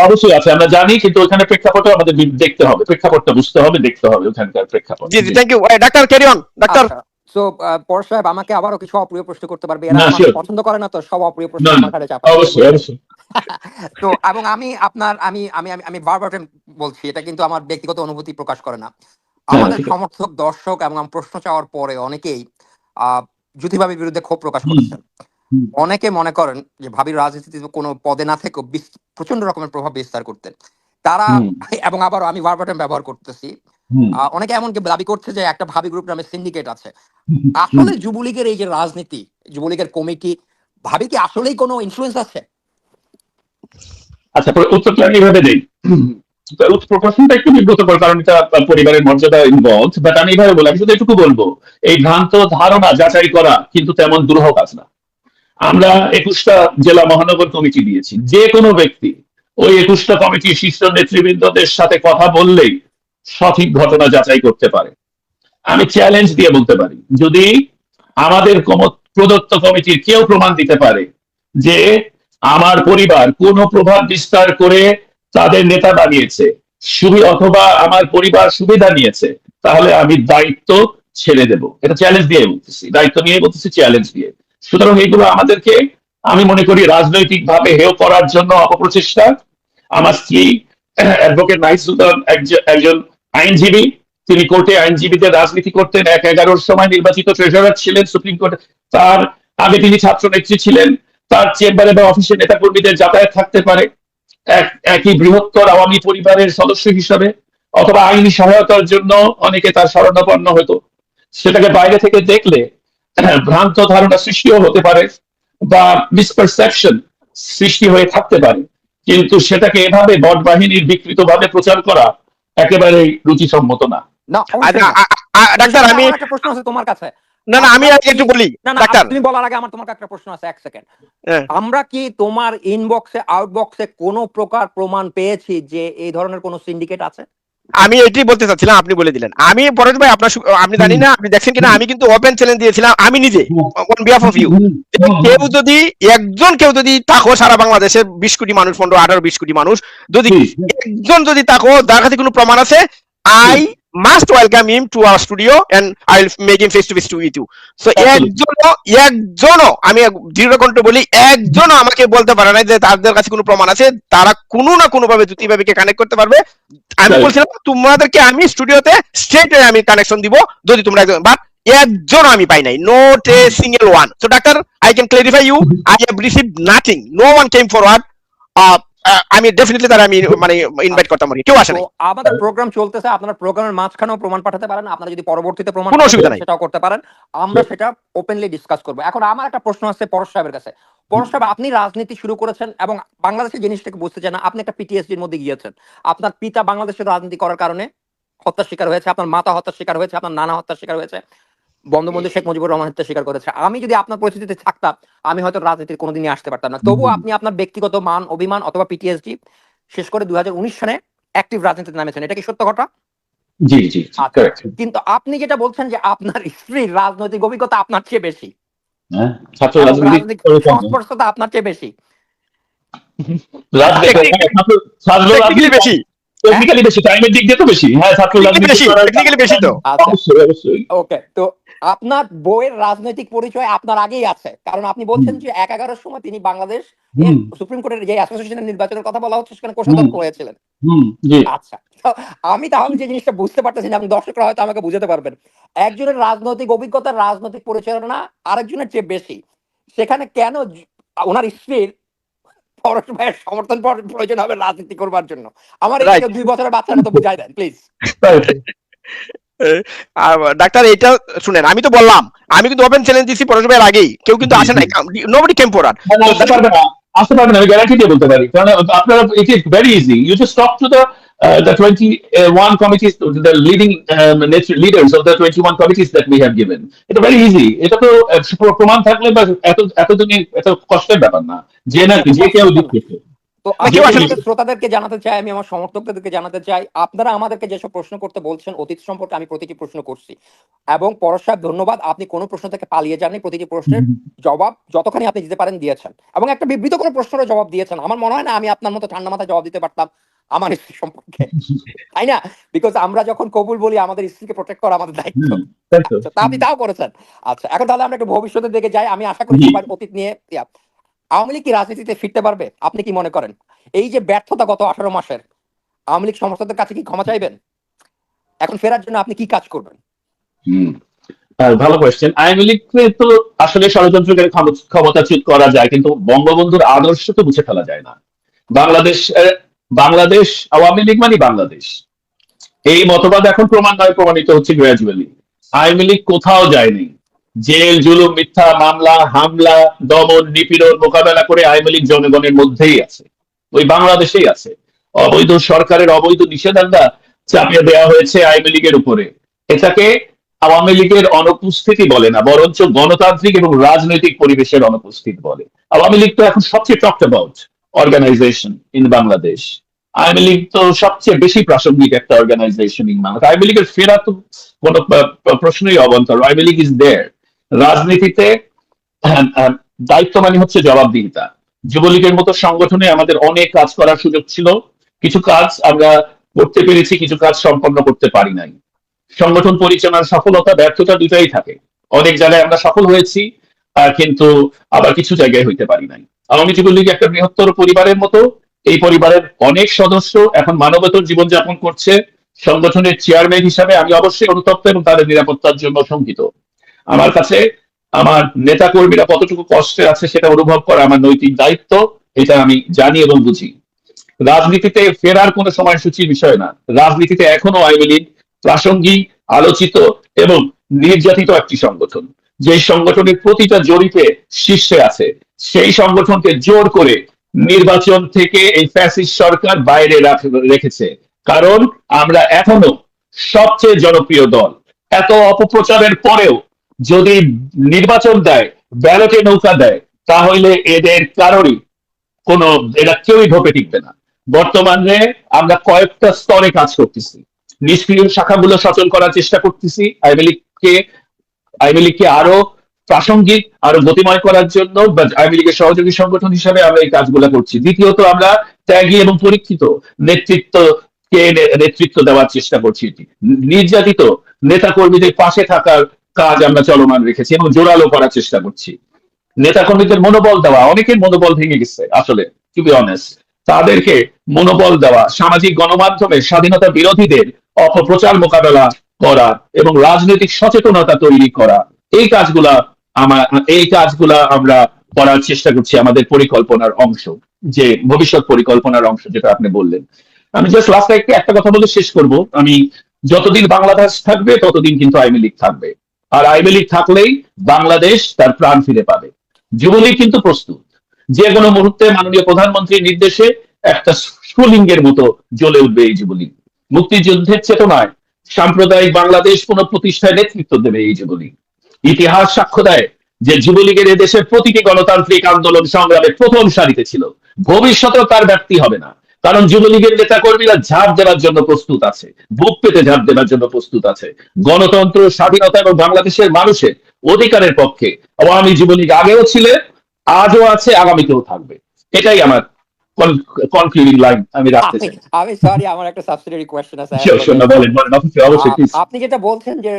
অবশ্যই আছে, আমরা জানি, কিন্তু ওখানে প্রেক্ষাপটে আমাদের দেখতে হবে, প্রেক্ষাপটটা বুঝতে হবে, দেখতে হবে ওখানকার প্রেক্ষাপট। জি জি, thank you doctor, carry on doctor. So Paresh সাহেব আমাকে আবারও কিছু অপ্রিয় প্রশ্ন করতে পারবে, এরা আমাকে পছন্দ করে না, তো সব অপ্রিয় প্রশ্ন আমার ঘাড়ে চাপাবে। অবশ্যই অবশ্যই। তো এবং আমি আপনার আমি আমি আমি আমি বারবার বলছি, এটা কিন্তু আমার ব্যক্তিগত অনুভূতি প্রকাশ করে না। আমাদের সমর্থক দর্শক এবং প্রশ্ন চাওয়ার পরে অনেকেই জ্যোতি ভাবির বিরুদ্ধে ক্ষোভ প্রকাশ করেছেন। অনেকে মনে করেন যে ভাবির রাজনীতিতে কোনো পদে না থেকেও প্রচন্ড রকমের প্রভাব বিস্তার করতেন তারা। এবং আবার আমি ভার্বাটাম ব্যবহার করতেছি, অনেকে এমনকি দাবি করছে যে একটা ভাবি গ্রুপ নামে সিন্ডিকেট আছে। আসলে যুবলীগের এই যে রাজনীতি, যুবলীগের কমিটি, ভাবি কি আসলেই কোনো ইনফ্লুয়েন্স আছে? আচ্ছা, উত্তরটা আমি এভাবে দেই। প্রশ্নটা একটু বিব্রতকর, কারণ এটা পরিবারের মর্যাদা ইনভলভ, বাট আমি এভাবে বলি, আমি শুধু এটুকু বলবো, এই ভ্রান্ত ধারণা যাচাই করা কিন্তু তেমন দুরূহ কাজ না। আমরা 21টা জেলা মহানগর কমিটি দিয়েছি, যে কোনো ব্যক্তি ওই 21টা কমিটির শীর্ষ নেতৃবৃন্দদের সাথে কথা বললেই সঠিক ঘটনা যাচাই করতে পারে। আমি চ্যালেঞ্জ দিয়ে বলতে পারি, যদি আমাদের প্রদত্ত কমিটির কেউ প্রমাণ দিতে পারে যে আমার পরিবার কোন প্রভাব বিস্তার করে তাদের নেতা বানিয়েছে অথবা আমার পরিবার সুবিধা নিয়েছে, তাহলে আমি দায়িত্ব ছেড়ে দেব। এটা চ্যালেঞ্জ দিয়ে বলতেছি, দায়িত্ব নিয়ে বলতেছি, চ্যালেঞ্জ দিয়ে। সুতরাং এগুলো আমাদেরকে, আমি মনে করি, রাজনৈতিক ভাবে হেয় করার জন্য অপপ্রচেষ্টা। আমার স্ত্রী অ্যাডভোকেট নাহিদ সুলতান একজন আইনজীবী, তিনি কোর্টে আইনজীবীদের রাজনীতি করতেন, 11-র সময় নির্বাচিত ট্রেজারার ছিলেন সুপ্রিম কোর্টে। তার আগে তিনি ছাত্র নেত্রী ছিলেন, তার চেম্বারে বা অফিসে নেতাকর্মীদের যাতায়াত থাকতে পারে একই বৃহত্তর আওয়ামী পরিবারের সদস্য হিসাবে, অথবা আইনি সহায়তার জন্য অনেকে তার শরণাপন্ন হতো। সেটাকে বাইরে থেকে দেখলে ভ্রান্ত ধারণা সৃষ্টিও হতে পারে বা মিসপারসেপশন সৃষ্টি হয়ে থাকতে পারে, কিন্তু সেটাকে এভাবে বট বাহিনীর বিকৃত ভাবে প্রচার করা একেবারেই রুচিসম্মত না। ডাক্তার, আমি একটা প্রশ্ন আছে তোমার কাছে। না না, আমি একটু বলি ডাক্তার, তুমি বলার আগে আমার তোমার একটা প্রশ্ন আছে, 1 সেকেন্ড। আমরা কি তোমার ইনবক্সে আউটবক্সে কোনো প্রকার প্রমাণ পেয়েছি যে এই ধরনের কোনো সিন্ডিকেট আছে? আমি এটাই বলতে চাচ্ছিলাম, আপনি বলে দিলেন। আমি পরেশ ভাই, আপনি জানি না আপনি দেখছেন কিনা, আমি কিন্তু ওপেন চ্যালেঞ্জ দিয়েছিলাম আমি নিজে, অন বিহাফ অফ ইউ। কেউ যদি তাকো, সারা বাংলাদেশের 20 কোটি মানুষ, 15-18-20 কোটি মানুষ, যদি একজন যদি তাকো যার কাছে কোনো প্রমাণ আছে, I must welcome him to our studio and I will make him face to face with you. So একজনও আমি দৃঢ় কণ্ঠে বলি, একজনও আমাকে বলতে পারে না যে তাদের কাছে কোনো প্রমাণ আছে, তারা কোনো না কোনো ভাবে জ্যোতি ভাবিকে কানেক্ট করতে পারবে। আমি বলছিলাম তোমাদেরকে আমি স্টুডিওতে স্ট্রেট আমি কানেকশন দিব যদি তোমরা একজন, বাট একজন আমি পাই নাই, not a single one. So ডাক্তার, I can clarify you, I have received nothing, no one came forward. আমি ডেফিনেটলি তারা আমি মানে ইনভাইট করতাম, কেউ আসে নাই। আমাদের প্রোগ্রাম চলতেছে, আপনারা প্রোগ্রামের মাঝখানেও প্রমাণ পাঠাতে পারেন, আপনারা যদি পরবর্তীতে প্রমাণ কোনো অসুবিধা নাই, সেটাও করতে পারেন, আমরা সেটা ওপেনলি ডিসকাস করব। এখন আমার একটা প্রশ্ন আছে পরেশ সাহেবের কাছে। পরেশ সাহেব, আপনি রাজনীতি শুরু করেছেন এবং বাংলাদেশের জিনিসটাকে বুঝতে চান না, আপনি একটা পিটিএসডির মধ্যে গিয়েছেন। আপনার পিতা বাংলাদেশের রাজনীতি করার কারণে হত্যার শিকার হয়েছে, আপনার মাতা হত্যার শিকার হয়েছে, আপনার নানা হত্যার শিকার হয়েছে। বঙ্গবন্ধু শেখ মুজিবুর রহমান হত্যা স্বীকার করেছে। আমি যদি আপনার পরিস্থিতিতে থাকতাম, আমি হয়তো রাজনীতির কোনোদিনই আসতে পারতাম না। তবুও আপনি আপনার ব্যক্তিগত মান, অভিমান অথবা পিটিএসডি শেষ করে 2019 সালে অ্যাক্টিভ রাজনীতিতে নামেছেন। এটা কি সত্য ঘটনা? জি জি, আচ্ছা, কারেক্ট। কিন্তু আপনি যেটা বলছেন যে আপনার স্ত্রীর রাজনৈতিক অভিজ্ঞতা আপনার চেয়ে বেশি হ্যাঁ, ছাত্র এবং রাজনীতি রাজনৈতিক সংস্পর্শতা আপনার চেয়ে বেশি। ছাত্র টেকনিক্যালি রাজনীতি বেশি, টেকনিক্যালি বেশি, টাইমের দিক দিয়ে তো বেশি। হ্যাঁ, ছাত্র রাজনীতি করার টেকনিক্যালি বেশি তো। আচ্ছা, অবশ্যই অবশ্যই। ওকে। তো আপনার বইয়ের রাজনৈতিক পরিচয় আপনার আগেই আছে, কারণ আপনি বলছেন যে 11 সময় তিনি বাংলাদেশ এর সুপ্রিম কোর্টের যে অ্যাসোসিয়েশনের নির্বাচনের কথা বলা হচ্ছে সেখানে কোষাধ্যক্ষ হয়েছিলেন। জি। আচ্ছা, তো আমি তাহলে যে জিনিসটা বুঝতে পারতেছি না, আপনি দর্শকরা হয়তো আমাকে বুঝাতে পারবেন। একজনের রাজনৈতিক অভিজ্ঞতা, রাজনৈতিক পরিচালনা আরেকজনের চেয়ে বেশি, সেখানে কেন ওনার স্ত্রীর পরশ ভাইয়ের সমর্থন প্রয়োজন হবে রাজনীতি করবার জন্য? আমার রাইট। এটাকে 2 বছরের বাচ্চার মতো বুঝাই দেন প্লিজ। ডাক্তার এটা শুনেন, আমি তো বললাম আমি কিন্তু ওপেন চ্যালেঞ্জ দিছি পরশ ভাইয়ের আগেই, কেউ কিন্তু আসে নাই, নোবডি কেম ফরওয়ার্ড। আসতে পারবে না, আসতে পারবে না, আমি গ্যারান্টি দিয়ে বলতে পারি। কারণ আপনারা, it is very easy, you just talk to the 21 committees, the leading leaders of the 21 committees that we have given. এটা ভেরি ইজি, এটা তো প্রমাণ থাকলে বা এতদিনে এত কষ্টের ব্যাপার না, যে না যে কেউ দিচ্ছে। তো না, আমি কেউ আসলে- আমাদের শ্রোতাদেরকে জানাতে চাই, আমি আমার সমর্থকদেরকে জানাতে চাই, আপনারা আমাদেরকে যেসব প্রশ্ন করতে বলছেন অতীত সম্পর্কে আমি প্রতিটি প্রশ্ন করছি, এবং পরশ সাহেব ধন্যবাদ, আপনি কোনো প্রশ্ন থেকে পালিয়ে যাননি, প্রতিটি প্রশ্নের জবাব যতখানি আপনি দিতে পারেন দিয়েছেন, এবং একটা বিবৃত কোনো প্রশ্নের জবাব দিয়েছেন। আমার মনে হয় না আমি আপনার মতো ঠান্ডা মাথায় জবাব দিতে পারতাম আমার স্ত্রী সম্পর্কে, তাই না? বিকজ আমরা যখন কবুল বলি আমাদের স্ত্রীকে প্রোটেক্ট করা আমাদের দায়িত্ব। আচ্ছা, তা আপনি তাও করেছেন। আচ্ছা, এখন তাহলে আমরা একটু ভবিষ্যতের দিকে যাই। আমি আশা করি সবাই অতীত নিয়ে আওয়ামী লীগ কি রাজনীতিতে ফিরতে পারবে? আপনি কি মনে করেন? এই যে ব্যর্থতা গত 18 মাসের, আওয়ামী লীগ সমর্থকদের কাছে কি ক্ষমা চাইবেন? এখন ফেরার জন্য আপনি কি কাজ করবেন? ভালো কোয়েশ্চেন। আওয়ামী লীগকে তো আসলে ষড়যন্ত্রকারী ক্ষমতাচ্যুত করা যায়, কিন্তু বঙ্গবন্ধুর আদর্শ তো মুছে ফেলা যায় না। বাংলাদেশ আওয়ামী লীগ মানে বাংলাদেশ, এই মতবাদ এখন প্রমাণিত হচ্ছে গ্রাজুয়ালি। আওয়ামী লীগ কোথাও যায়নি। জেল, জুলুম, মিথ্যা মামলা, হামলা, দমন, নিপীড়ন মোকাবেলা করে আওয়ামী লীগ জনগণের মধ্যেই আছে, ওই বাংলাদেশেই আছে। অবৈধ সরকারের অবৈধ নিষেধাজ্ঞা চাপিয়ে দেওয়া হয়েছে আওয়ামী লীগের উপরে। এটাকে আওয়ামী লীগের অনুপস্থিতি বলে না, বরঞ্চ গণতান্ত্রিক এবং রাজনৈতিক পরিবেশের অনুপস্থিতি বলে। আওয়ামী লীগ তো এখন সবচেয়ে talked about organization in Bangladesh. Awami League তো সবচেয়ে বেশি প্রাসঙ্গিক একটা অর্গানাইজেশন ইন বাংলাদেশ। আওয়ামী লীগের ফেরা তো কোনো প্রশ্নই অবন্তর। Awami League is there. রাজনীতিতে দায়িত্ব মানে হচ্ছে জবাবদিহিতা। যুবলীগের মতো সংগঠনে আমাদের অনেক কাজ করার সুযোগ ছিল, কিছু কাজ আমরা করতে পেরেছি, কিছু কাজ সম্পন্ন করতে পারি নাই। সংগঠন পরিচালনার সফলতা ব্যর্থতা দুটাই থাকে। অনেক জায়গায় আমরা সফল হয়েছি, কিন্তু আবার কিছু জায়গায় হইতে পারি নাই। আওয়ামী যুবলীগ একটা বৃহত্তর পরিবারের মতো। এই পরিবারের অনেক সদস্য এখন মানবতর জীবনযাপন করছে। সংগঠনের চেয়ারম্যান হিসাবে আমি অবশ্যই অনুতপ্ত এবং তাদের নিরাপত্তার জন্য শঙ্কিত। আমার কাছে আমার নেতা কর্মীরা কতটুকু কষ্টে আছে সেটা অনুভব করা আমার নৈতিক দায়িত্ব, এটা আমি জানি এবং বুঝি। রাজনীতিতে ফেরার কোনো সময়সূচির বিষয় না। রাজনীতিতে এখনো আওয়ামী লীগ প্রাসঙ্গিক, আলোচিত এবং নির্যাতিত একটি সংগঠন। যে সংগঠনের প্রতিটা জরিপে শীর্ষে আছে, সেই সংগঠনকে জোর করে নির্বাচন থেকে এই ফ্যাসিস্ট সরকার বাইরে রেখেছে। কারণ আমরা এখনো সবচেয়ে জনপ্রিয় দল। এত অপপ্রচারের পরেও যদি নির্বাচন দেয়, ব্যালটে নৌকা দেয়, তাহলে এদের কারোরই এরা কেউই ভোটে টিকবে না। বর্তমানে আমরা কয়েকটা স্তরে কাজ করতেছি। নিষ্ক্রিয় শাখাগুলো সচল করার চেষ্টা করতেছি, আওয়ামী লীগকে আরো প্রাসঙ্গিক, আরো গতিময় করার জন্য আওয়ামী লীগের সহযোগী সংগঠন হিসাবে আমরা এই কাজগুলো করছি। দ্বিতীয়ত, আমরা ত্যাগী এবং পরীক্ষিত নেতৃত্ব দেওয়ার চেষ্টা করছি। নির্যাতিত নেতা কর্মীদের পাশে থাকার কাজ আমরা চলমান রেখেছি এবং জোরালো করার চেষ্টা করছি। নেতা কর্মীদের মনোবল দেওয়া, অনেকের মনোবল ভেঙে গেছে আসলে, টু বি অনেস্ট। তাদেরকে মনোবল দেওয়া, সামাজিক গণমাধ্যমে স্বাধীনতা বিরোধীদের অপপ্রচার মোকাবেলা করা এবং রাজনৈতিক সচেতনতা তৈরি করা, এই কাজগুলা আমরা করার চেষ্টা করছি আমাদের পরিকল্পনার অংশ, যে ভবিষ্যৎ পরিকল্পনার অংশ যেটা আপনি বললেন। আমি জাস্ট লাস্ট একটা কথা বলে শেষ করব। আমি যতদিন বাংলাদেশ থাকবে ততদিন কিন্তু আওয়ামী লীগ থাকবে, আর আওয়ামী লীগ থাকলেই বাংলাদেশ তার প্রাণ ফিরে পাবে। যুবলীগ কিন্তু প্রস্তুত, যে কোনো মুহূর্তে মাননীয় প্রধানমন্ত্রীর নির্দেশে একটা স্ফুলিঙ্গের মতো জ্বলে উঠবে এই যুবলীগ। মুক্তিযুদ্ধের চেতনায় সাম্প্রদায়িক বাংলাদেশ পুনঃপ্রতিষ্ঠায় নেতৃত্ব দেবে এই যুবলীগ। ইতিহাস সাক্ষ্য দেয় যে যুবলীগের এদেশের প্রতিটি গণতান্ত্রিক আন্দোলন সংগ্রামে প্রথম সারিতে ছিল, ভবিষ্যতেও তার ব্যক্তি হবে না। কারণ যুবলীগের নেতা কর্মীরা ঝাঁপ দেওয়ার জন্য প্রস্তুত আছে, বুক পেতে ঝাঁপ দেওয়ার জন্য প্রস্তুত আছে। গণতন্ত্র, স্বাধীনতা এবং বাংলাদেশের মানুষের অধিকারের পক্ষে আওয়ামী যুবলীগ আগেও ছিলেন, আজও আছে, আগামীতেও থাকবে। এটাই আমার কনক্লুডিং লাইন আমি রাখতে আমি চাই। আমি সরি, আমার একটা সাবসিডিয়ারি কোয়েশ্চেন আছে Sure, sure, না, বলেন বলেন, অবশ্যই অবশ্যই, প্লিজ। আপনি যেটা বলছেন যে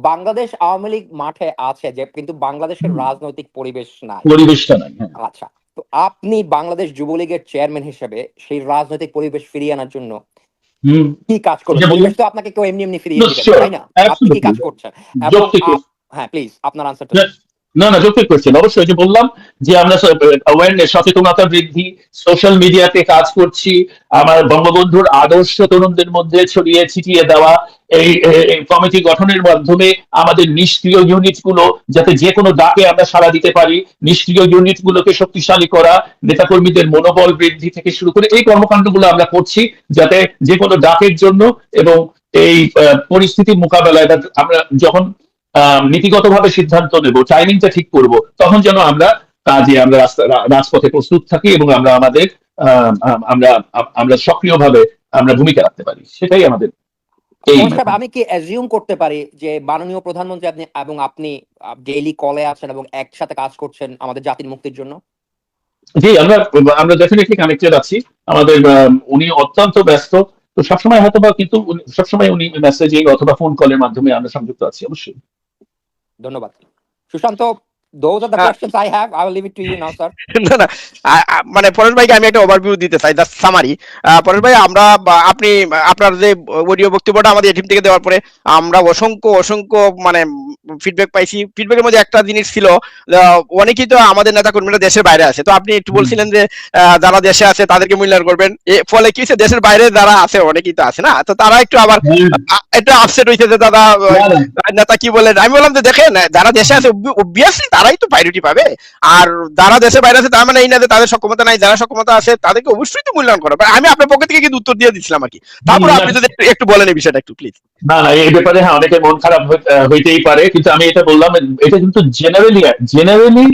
বাংলাদেশ আওয়ামী লীগ মাঠে আছে, যে কিন্তু বাংলাদেশের রাজনৈতিক পরিবেশ নাই। পরিবেশটা নাই, হ্যাঁ। আচ্ছা, তো আপনি বাংলাদেশ যুবলীগের চেয়ারম্যান হিসেবে সেই রাজনৈতিক পরিবেশ ফিরিয়ে আনার জন্য হুম, কি কাজ করবেন? এটা বললেন। পরিবেশ তো আপনাকে কেউ এমনি এমনি ফিরিয়ে No, দিবে না, sure, তাই না? আপনি কি কাজ absolutely. করছেন? এবং যৌক্তিক হ্যাঁ, প্লিজ আপনার আনসারটা। না না, যৌক্তিক কোয়েশ্চেন। অবশ্যই, যে বললাম যে আমরা অ্যাওয়ারনেস, সচেতনতা বৃদ্ধি, সোশ্যাল মিডিয়াতে কাজ করছি, আমার বঙ্গবন্ধুর আদর্শ তরুণদের মধ্যে ছড়িয়ে ছিটিয়ে দেওয়া, এই কমিটি গঠনের মাধ্যমে আমাদের নিষ্ক্রিয় ইউনিট গুলো যাতে যে কোনো ডাকে আমরা সাড়া দিতে পারি, নিষ্ক্রিয় ইউনিট গুলোকে শক্তিশালী করা, নেতাকর্মীদের মনোবল বৃদ্ধি থেকে শুরু করে এই কর্মকাণ্ডগুলো আমরা করছি, যাতে যে কোনো ডাকের জন্য এবং এই পরিস্থিতি মোকাবেলায় আমরা যখন নীতিগতভাবে সিদ্ধান্ত নেব, টাইমিংটা ঠিক করব, তখন যেন আমরা কাজে আমরা রাজপথে প্রস্তুত থাকি এবং আমরা আমাদের আমরা আমরা সক্রিয়ভাবে আমরা ভূমিকা রাখতে পারি, সেটাই আমাদের এই। সাহেব, আমি কি অ্যাজিউম করতে পারি যে মাননীয় প্রধানমন্ত্রী আপনি এবং আপনি ডেইলি কলে আছেন এবং একসাথে কাজ করছেন আমাদের জাতির মুক্তির জন্য? জি, আমরা আমরা ডেফিনেটলি কানেক্টেড আছি। আমাদের উনি অত্যন্ত ব্যস্ত, তো সবসময় হয়তো বা, কিন্তু সবসময় উনি মেসেজিং অথবা ফোন কলের মাধ্যমে আমরা সংযুক্ত আছি, অবশ্যই। ধন্যবাদ Sushant. Those are the questions I have. I will leave it to you now, sir. না না, মানে পরেশ ভাইকে আমি একটা ওভারভিউ দিতে চাই, জাস্ট সামারি। পরেশ ভাই, আমরা আপনি আপনার যে অডিও বক্তব্যটা আমাদের টিম থেকে দেওয়ার পরে আমরা অসংখ্য অসংখ্য মানে ফিডব্যাক পাইছি। ফিডব্যাকের মধ্যে একটা জিনিস ছিল, অনেকেই তো আমাদের নেতা কর্মীরা দেশের বাইরে আছে, তো আপনি একটু বলছিলেন যে যারা দেশে আছে তাদেরকে মূল্যায়ন করবেন, ফলে কি হচ্ছে, দেশের বাইরে যারা আছে অনেকেই তো আছে না, তো তারা একটু আবার একটু আপসেট হয়েছে যে দাদা নেতা কি বলেন। আমি বললাম যে দেখেন, যারা দেশে আছে অবভিয়াসলি তারাই তো প্রায়োরিটি পাবে, আর যারা দেশে বাইরে আছে তার মানে এই না যে তাদের সক্ষমতা নাই, যারা সক্ষমতা আছে তাদেরকে অবশ্যই তো মূল্যায়ন করা। আমি আপনার পক্ষ থেকে কিন্তু উত্তর দিয়ে দিচ্ছিলাম আর কি। তারপরে আপনি যদি একটু বলেন এই বিষয়টা একটু প্লিজ। না না, এই ব্যাপারে হ্যাঁ অনেকের মন খারাপ হইতেই পারে, কিন্তু আমি এটা বললাম, এটা কিন্তু জেনারেলি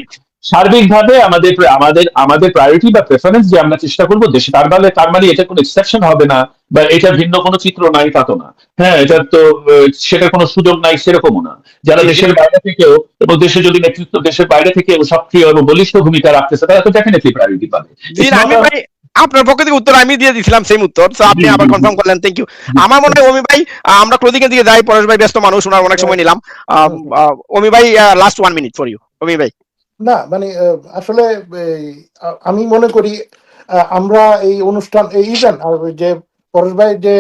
সার্বিকভাবে আমাদের আমাদের আমাদের প্রায়োরিটি বা প্রেফারেন্স যে আমরা চেষ্টা করবো দেশে, তার মানে এটা কোনো এক্সেপশন হবে না বা এটা ভিন্ন কোনো চিত্র নাই, তা তো না। হ্যাঁ, এটা তো সেটার কোনো সুযোগ নাই সেরকমও না। যারা দেশের বাইরে থেকেও, এবং দেশে যদি নেতৃত্ব দেশের বাইরে থেকেও সক্রিয় এবং বলিষ্ঠ ভূমিকা রাখতেছে, তারা তো ডেফিনেটলি প্রায়োরিটি পাবে। আমি ভাই আপনার পক্ষ থেকে উত্তর আমি দিয়ে দিয়েছিলাম, সেম উত্তর, তো আপনি আবার কনফার্ম করলেন, থ্যাংক ইউ। আমার মনে হয় অমি ভাই, আমরা ক্লোজিং এর দিকে যাই, পরেশ ভাই ব্যস্ত মানুষ, ওনার অনেক সময় নিলাম। অমি ভাই, লাস্ট 1 মিনিট ফর ইউ, অমি ভাই। না মানে আসলে আমি মনে করি আমরা এই অনুষ্ঠান ইভেন যে পরেশ ভাই যে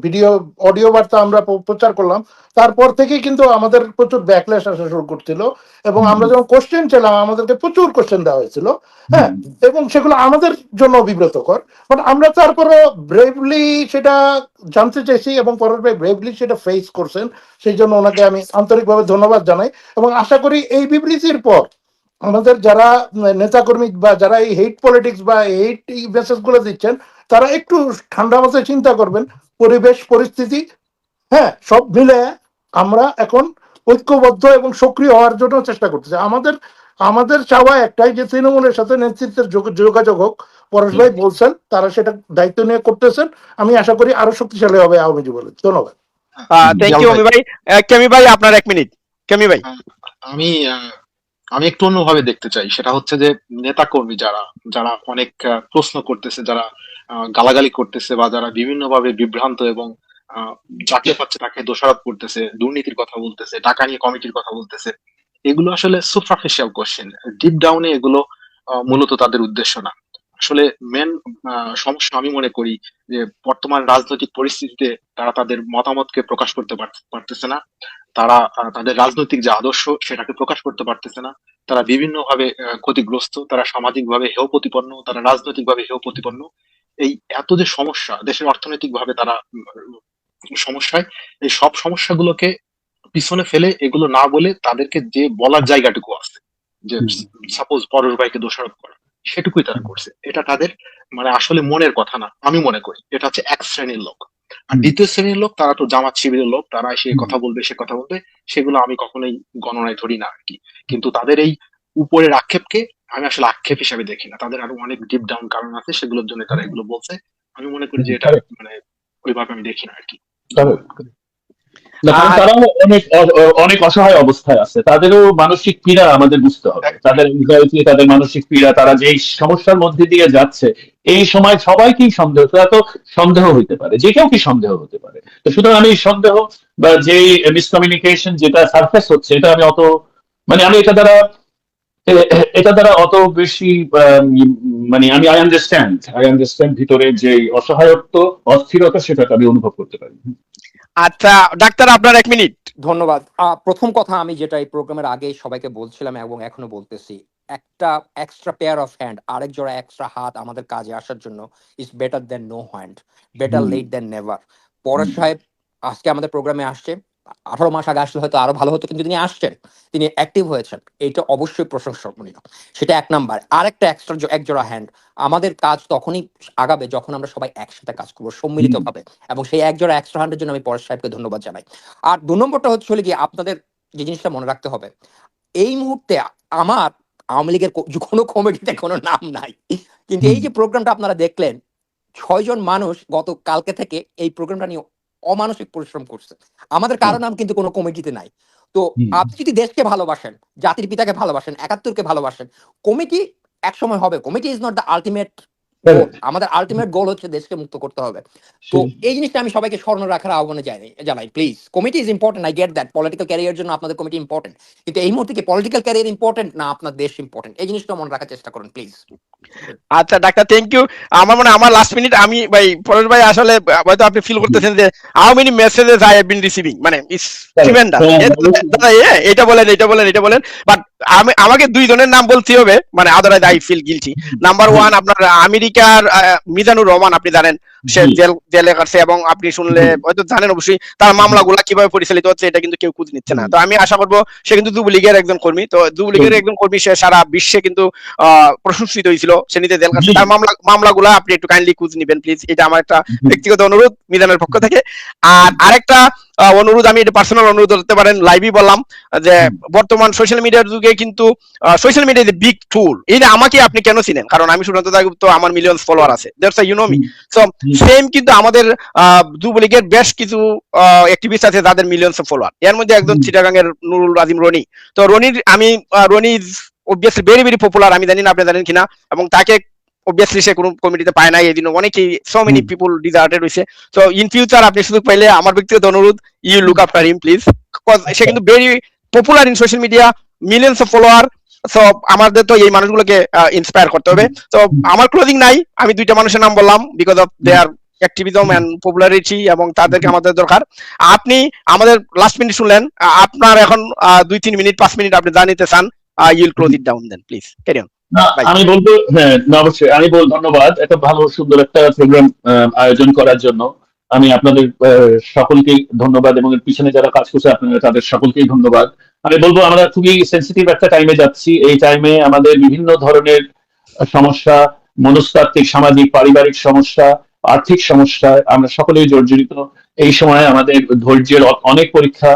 ভিডিও অডিও বার্তা আমরা প্রচার করলাম, তারপর থেকেই কিন্তু আমাদের প্রচুর ব্যাকল্যাশ আসা শুরু করছিল, এবং আমরা যখন কোশ্চেন ছিলাম আমাদেরকে প্রচুর কোশ্চেন দেওয়া হয়েছিল, হ্যাঁ, এবং সেগুলো আমাদের জন্য বিব্রতকর, বাট আমরা তারপরে ব্রেভলি সেটা জানতে চাইছি এবং পরেশ ভাই ব্রেভলি সেটা ফেস করছেন, সেই জন্য ওনাকে আমি আন্তরিকভাবে ধন্যবাদ জানাই। এবং আশা করি এই বিবৃতির পর আমাদের যারা নেতাকর্মী বা যারা এই হেট পলিটিক্স বা হেট মেসেজ গুলো দিচ্ছেন, তারা একটু ঠান্ডা মাথায় চিন্তা করবেন, পরিবেশ পরিস্থিতি, হ্যাঁ, সব মিলে আমরা এখন ঐক্যবদ্ধ এবং সক্রিয় হওয়ার জন্য চেষ্টা করতেছি। আমাদের চাওয়া একটাই, যে তৃণমূলের সাথে নেতৃত্বের যোগাযোগ হোক। পরেশ ভাই বলছেন তারা সেটা দায়িত্ব নিয়ে করতেছেন, আমি আশা করি আরো শক্তিশালী হবে আওয়ামী যুবলীগ। ধন্যবাদ। থ্যাংক ইউ অমি ভাই। কেমি ভাই, আপনার 1 মিনিট। কেমি ভাই, আমি আমি একটু অন্যভাবে দেখতে চাই, সেটা হচ্ছে যে নেতা কর্মী যারা যারা অনেক প্রশ্ন করতেছে, যারা গালাগালি করতেছে, বা যারা বিভিন্নভাবে বিভ্রান্ত এবং যাকে পাচ্ছে তাকে দোষারোপ করতেছে, দুর্নীতির কথা বলতেছে, টাকা নিয়ে কমিটির কথা বলতেছে, এগুলো আসলে সুপারফিশিয়াল কোশ্চেন। ডিপ ডাউনে এগুলো মূলত তাদের উদ্দেশ্য না। আসলে মেন সমস্যা আমি মনে করি যে বর্তমান রাজনৈতিক পরিস্থিতিতে তারা তাদের মতামতকে প্রকাশ করতে পারতেছে না, তারা তাদের রাজনৈতিক যে আদর্শ সেটাকে প্রকাশ করতে পারতেছে না, তারা বিভিন্নভাবে ক্ষতিগ্রস্ত, তারা সামাজিকভাবে হেয় প্রতিপন্ন, তারা রাজনৈতিকভাবে হেয় প্রতিপন্ন। এই এত যে সমস্যা, দেশের অর্থনৈতিকভাবে তারা সমস্যায়, এই সব সমস্যাগুলোকে পিছনে ফেলে, এগুলো না বলে তাদেরকে যে বলার জায়গাটুকু আছে, যে সাপোজ পরেশ ভাইকে দোষারোপ করা, সেটুকুই তারা করছে। এটা তাদের মানে আসলে মনের কথা না, আমি মনে করি এটা হচ্ছে এক শ্রেণীর লোক। আর দ্বিতীয় শ্রেণীর লোক, তারা তো জামাত শিবিরের লোক, তারা এসে কথা বলবে, সে কথা বলবে, সেগুলো আমি কখনোই গণনায় ধরি না আর কি। কিন্তু তাদের এই উপরের আক্ষেপকে আমি আসলে আক্ষেপ হিসাবে দেখি না, তাদের আরো অনেক ডিপ ডাউন কারণ আছে, সেগুলোর জন্য তারা এগুলো বলছে। আমি মনে করি যে এটা মানে ওইভাবে আমি দেখি না আর কি। না, কারণ আর তারাও অনেক অসহায় অবস্থায় আছে, তাদেরও মানসিক পীড়া আমাদের বুঝতে হবে, তাদের anxiety, তাদের মানসিক পীড়া, তারা যেই সমস্যার মধ্যে দিয়ে যাচ্ছে এই সময় সবাইকেই সন্দেহ, তারা তো সন্দেহ হইতে পারে, যে কেউ কি সন্দেহ হতে পারে। তো সুতরাং আমি সন্দেহ বা যে মিসকমিউনিকেশন যেটা সারফেস হচ্ছে, এটা আমি অত মানে আমি এটা দ্বারা অত বেশি মানে আমি আই আন্ডারস্ট্যান্ড ভিতরে যে অসহায়ত্ব, অস্থিরতা, সেটাকে আমি অনুভব করতে পারি। আচ্ছা ডাক্তার, আপনার 1 মিনিট। ধন্যবাদ। প্রথম কথা আমি যেটা এই প্রোগ্রামের আগে সবাইকে বলছিলাম এবং এখনো বলতেছি, একটা এক্সট্রা পেয়ার অফ হ্যান্ড, আরেক জোড়া এক্সট্রা হাত আমাদের কাজে আসার জন্য is better than no hand, better late than never. Paresh সাহেব আজকে আমাদের প্রোগ্রামে আসছে, 18 মাস আগে আসলে হয়তো আরো ভালো হতো, কিন্তু তিনি আসছেন, তিনি অ্যাক্টিভ হয়েছেন, এটা অবশ্যই প্রশংসনীয়। সেটা 1 নাম্বার। আরেকটা এক্সট্রা এক জোড়া হ্যান্ড, আমাদের কাজ তখনই আগাবে যখন আমরা সবাই একসাথে কাজ করবো সম্মিলিতভাবে, এবং সেই এক জোড়া এক্সট্রা হ্যান্ডের জন্য আমি পরেশ সাহেবকে ধন্যবাদ জানাই। আর 2 নম্বরটা হচ্ছে হলো গিয়ে, আপনাদের যে জিনিসটা মনে রাখতে হবে, এই মুহূর্তে আমার আওয়ামী লীগের কোনো কমিটিতে কোনো নাম নাই, কিন্তু এই যে প্রোগ্রামটা আপনারা দেখলেন, 6 জন মানুষ গত কালকে থেকে এই প্রোগ্রামটা নিয়ে অমানসিক পরিশ্রম করছে, আমাদের কারো নাম কিন্তু কোনো কমিটিতে নাই। তো আপনি যদি দেশকে ভালোবাসেন, জাতির পিতাকে ভালোবাসেন, 71কে ভালোবাসেন, কমিটি একসময় হবে, committee is not the ultimate goal. আমাদের আলটিমেট গোল হচ্ছে দেশকে মুক্ত করতে হবে। তো এই জিনিসটা আমি সবাইকে স্মরণ রাখার আহ্বানে জানাই, please. Committee is important, I get that, political career জন্য আপনাদের কমিটি ইম্পর্টেন্ট, কিন্তু এই মুহূর্তে কি পলিটিক্যাল ক্যারিয়ার ইম্পর্টেন্ট না আপনার দেশ ইম্পর্টেন্ট, এই জিনিসটা মনে রাখার চেষ্টা করুন প্লিজ। আচ্ছা ডাক্তার, থ্যাংক ইউ। আমার মনে হয় আমার লাস্ট মিনিট, আমি ভাই পরেশ ভাই আসলে হয়তো আপনি ফিল করতেছেন যে how many messages I have been receiving, মানে ইটস ট্রিমেন্ডাস। এটা বলেন, এটা বলেন, এটা বলেন, বাট আমাকে 2 জনের নাম বলতে হবে, মানে otherwise I feel guilty. Number 1 আপনার আমেরিকার মিজানুর রহমান, আপনি জানেন সে জেলে কাটছে, এবং আপনি শুনলে হয়তো জানেন অবশ্যই তার মামলাগুলা কিভাবে পরিচালিত হচ্ছে, এটা কিন্তু কেউ খোঁজ নিচ্ছে না। তো আমি আশা করবো, সে কিন্তু যুবলীগের একজন কর্মী, তো যুবলীগের একজন কর্মী, সে সারা বিশ্বে কিন্তু প্রশংসিত হয়েছিল, সে নিজে জেল কাটছে, তার মামলাগুলা আপনি একটু কাইন্ডলি খোঁজ নিবেন প্লিজ, এটা আমার একটা ব্যক্তিগত অনুরোধ মিজানের পক্ষ থেকে। আর আরেকটা অনুরোধ, আমি এটা পার্সোনাল অনুরোধ করতে পারেন, লাইভই বললাম, যে বর্তমান সোশ্যাল মিডিয়ার যুগে কিন্তু সোশ্যাল মিডিয়া যে বিগ টুল, এটা আমাকে আপনি কেন চিনেন, কারণ আমি সুশান্ত দাশগুপ্ত, আমার মিলিয়ন ফলোয়ার আছে, that's you know me. So same কিন্তু আমাদের যুবলীগের বেশ কিছু অ্যাক্টিভিস্ট আছে যাদের মিলিয়নস অফ ফলোয়ার, এর মধ্যে একজন চিটাগাংয়ের নুরুল আজিম রনি। তো Roni obviously very very popular, আমি জানি না আপনি জানেন কিনা, এবং তাকে obviously সে কোনো কমিটিতে পায় নাই, এই জন্য অনেকেই so many people deserted হইছে। সো ইন ফিউচার আপনি সুযোগ পাইলে আমার ব্যক্তিগত অনুরোধ, you look after him please, সে কিন্তু very popular in social media, millions of follower. So আমাদের তো এই মানুষগুলোকে ইন্সপায়ার করতে হবে। তো আমার ক্লোজিং নাই, আমি 2টা মানুষের নাম বললাম because of their activism and popularity, এবং তাদেরকে আমাদের দরকার। আপনি আমাদের লাস্ট মিনিট শুনলেন, আপনার এখন 2-3 মিনিট 5 মিনিট আপনি জানিতে চান, you'll close it down then please carry on. আমি বলবো, হ্যাঁ না অবশ্যই আমি ধন্যবাদ একটা ভালো সুন্দর একটা প্রোগ্রাম আয়োজন করার জন্য। আমি আপনাদের সকলকেই ধন্যবাদ, এবং এর পিছনে যারা কাজ করছে আপনারা তাদের সকলকেই ধন্যবাদ। আমি বলবো আমরা খুবই সেন্সিটিভ একটা টাইমে যাচ্ছি, এই টাইমে আমাদের বিভিন্ন ধরনের সমস্যা, মনস্তাত্ত্বিক, সামাজিক, পারিবারিক সমস্যা, আর্থিক সমস্যা, আমরা সকলেই জর্জরিত। এই সময় আমাদের ধৈর্যের অনেক পরীক্ষা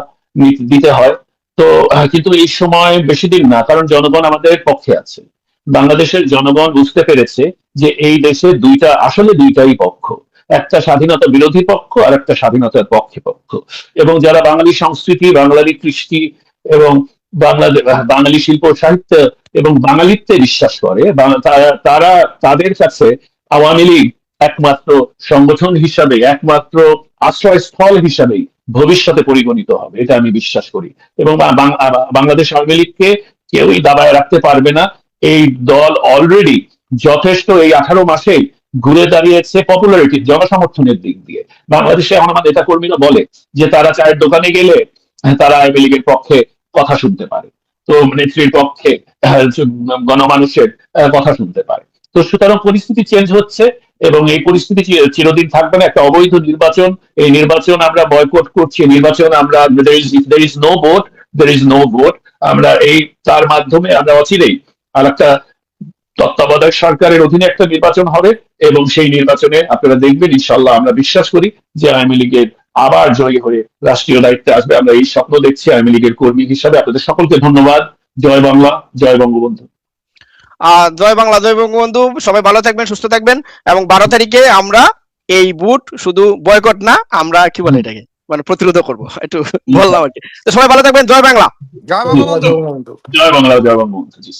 দিতে হয়। তো কিন্তু এই সময় বেশি দিন না, কারণ জনগণ আমাদের পক্ষে আছে। বাংলাদেশের জনগণ বুঝতে পেরেছে যে এই দেশে দুইটাই পক্ষ, একটা স্বাধীনতা বিরোধী পক্ষ আর একটা স্বাধীনতার পক্ষে পক্ষ। এবং যারা বাঙালি সংস্কৃতি, বাঙালি কৃষ্টি এবং বাঙালি শিল্প সাহিত্য এবং বাঙালিত্বে বিশ্বাস করে, তারা তাদের কাছে আওয়ামী লীগ একমাত্র সংগঠন হিসাবে, একমাত্র আশ্রয়স্থল হিসাবেই ভবিষ্যতে পরিগণিত হবে, এটা আমি বিশ্বাস করি। এবং বাংলাদেশ আওয়ামী লীগকে কেউই দাবায় রাখতে পারবে না। এই দল অলরেডি যথেষ্ট এই 18 মাসে ঘুরে দাঁড়িয়েছে পপুলারিটি, জনসমর্থনের দিক দিয়ে। বাংলাদেশে এখন আমাদের নেতা কর্মীরা বলে যে তারা চায়ের দোকানে গেলে তারা আওয়ামী লীগের পক্ষে কথা শুনতে পারে, তো নেত্রীর পক্ষে গণমানুষের কথা শুনতে পারে। তো সুতরাং পরিস্থিতি চেঞ্জ হচ্ছে, এবং এই পরিস্থিতি চিরদিন থাকবে না। একটা অবৈধ নির্বাচন, এই নির্বাচন আমরা বয়কট করছি, নির্বাচন আমরা there is no vote, আমরা এই তার মাধ্যমে আমরা অচিরেই আর একটা তত্ত্বাবধায়ক সরকারের অধীনে একটা নির্বাচন হবে এবং সেই নির্বাচনে আপনারা দেখবেন ইনশাল্লাহ আমরা বিশ্বাস করি যে আওয়ামী লীগের আবার জয়ী হয়ে রাষ্ট্রীয় দায়িত্বে আসবে। আমরা এই স্বপ্ন দেখছি আওয়ামী লীগের কর্মী হিসাবে। আপনাদের সকলকে ধন্যবাদ। জয় বাংলা, জয় বঙ্গবন্ধু। জয় বাংলা, জয় বঙ্গবন্ধু। সবাই ভালো থাকবেন, সুস্থ থাকবেন, এবং 12 তারিখে আমরা এই ভোট শুধু বয়কট না, আমরা কি বলে এটাকে, মানে প্রতিরোধ করবো, একটু বললাম আর কি। তো সবাই ভালো থাকবেন। জয় বাংলা। জয় বঙ্গবন্ধু। জয় বাংলা, জয় বঙ্গবন্ধু। জি।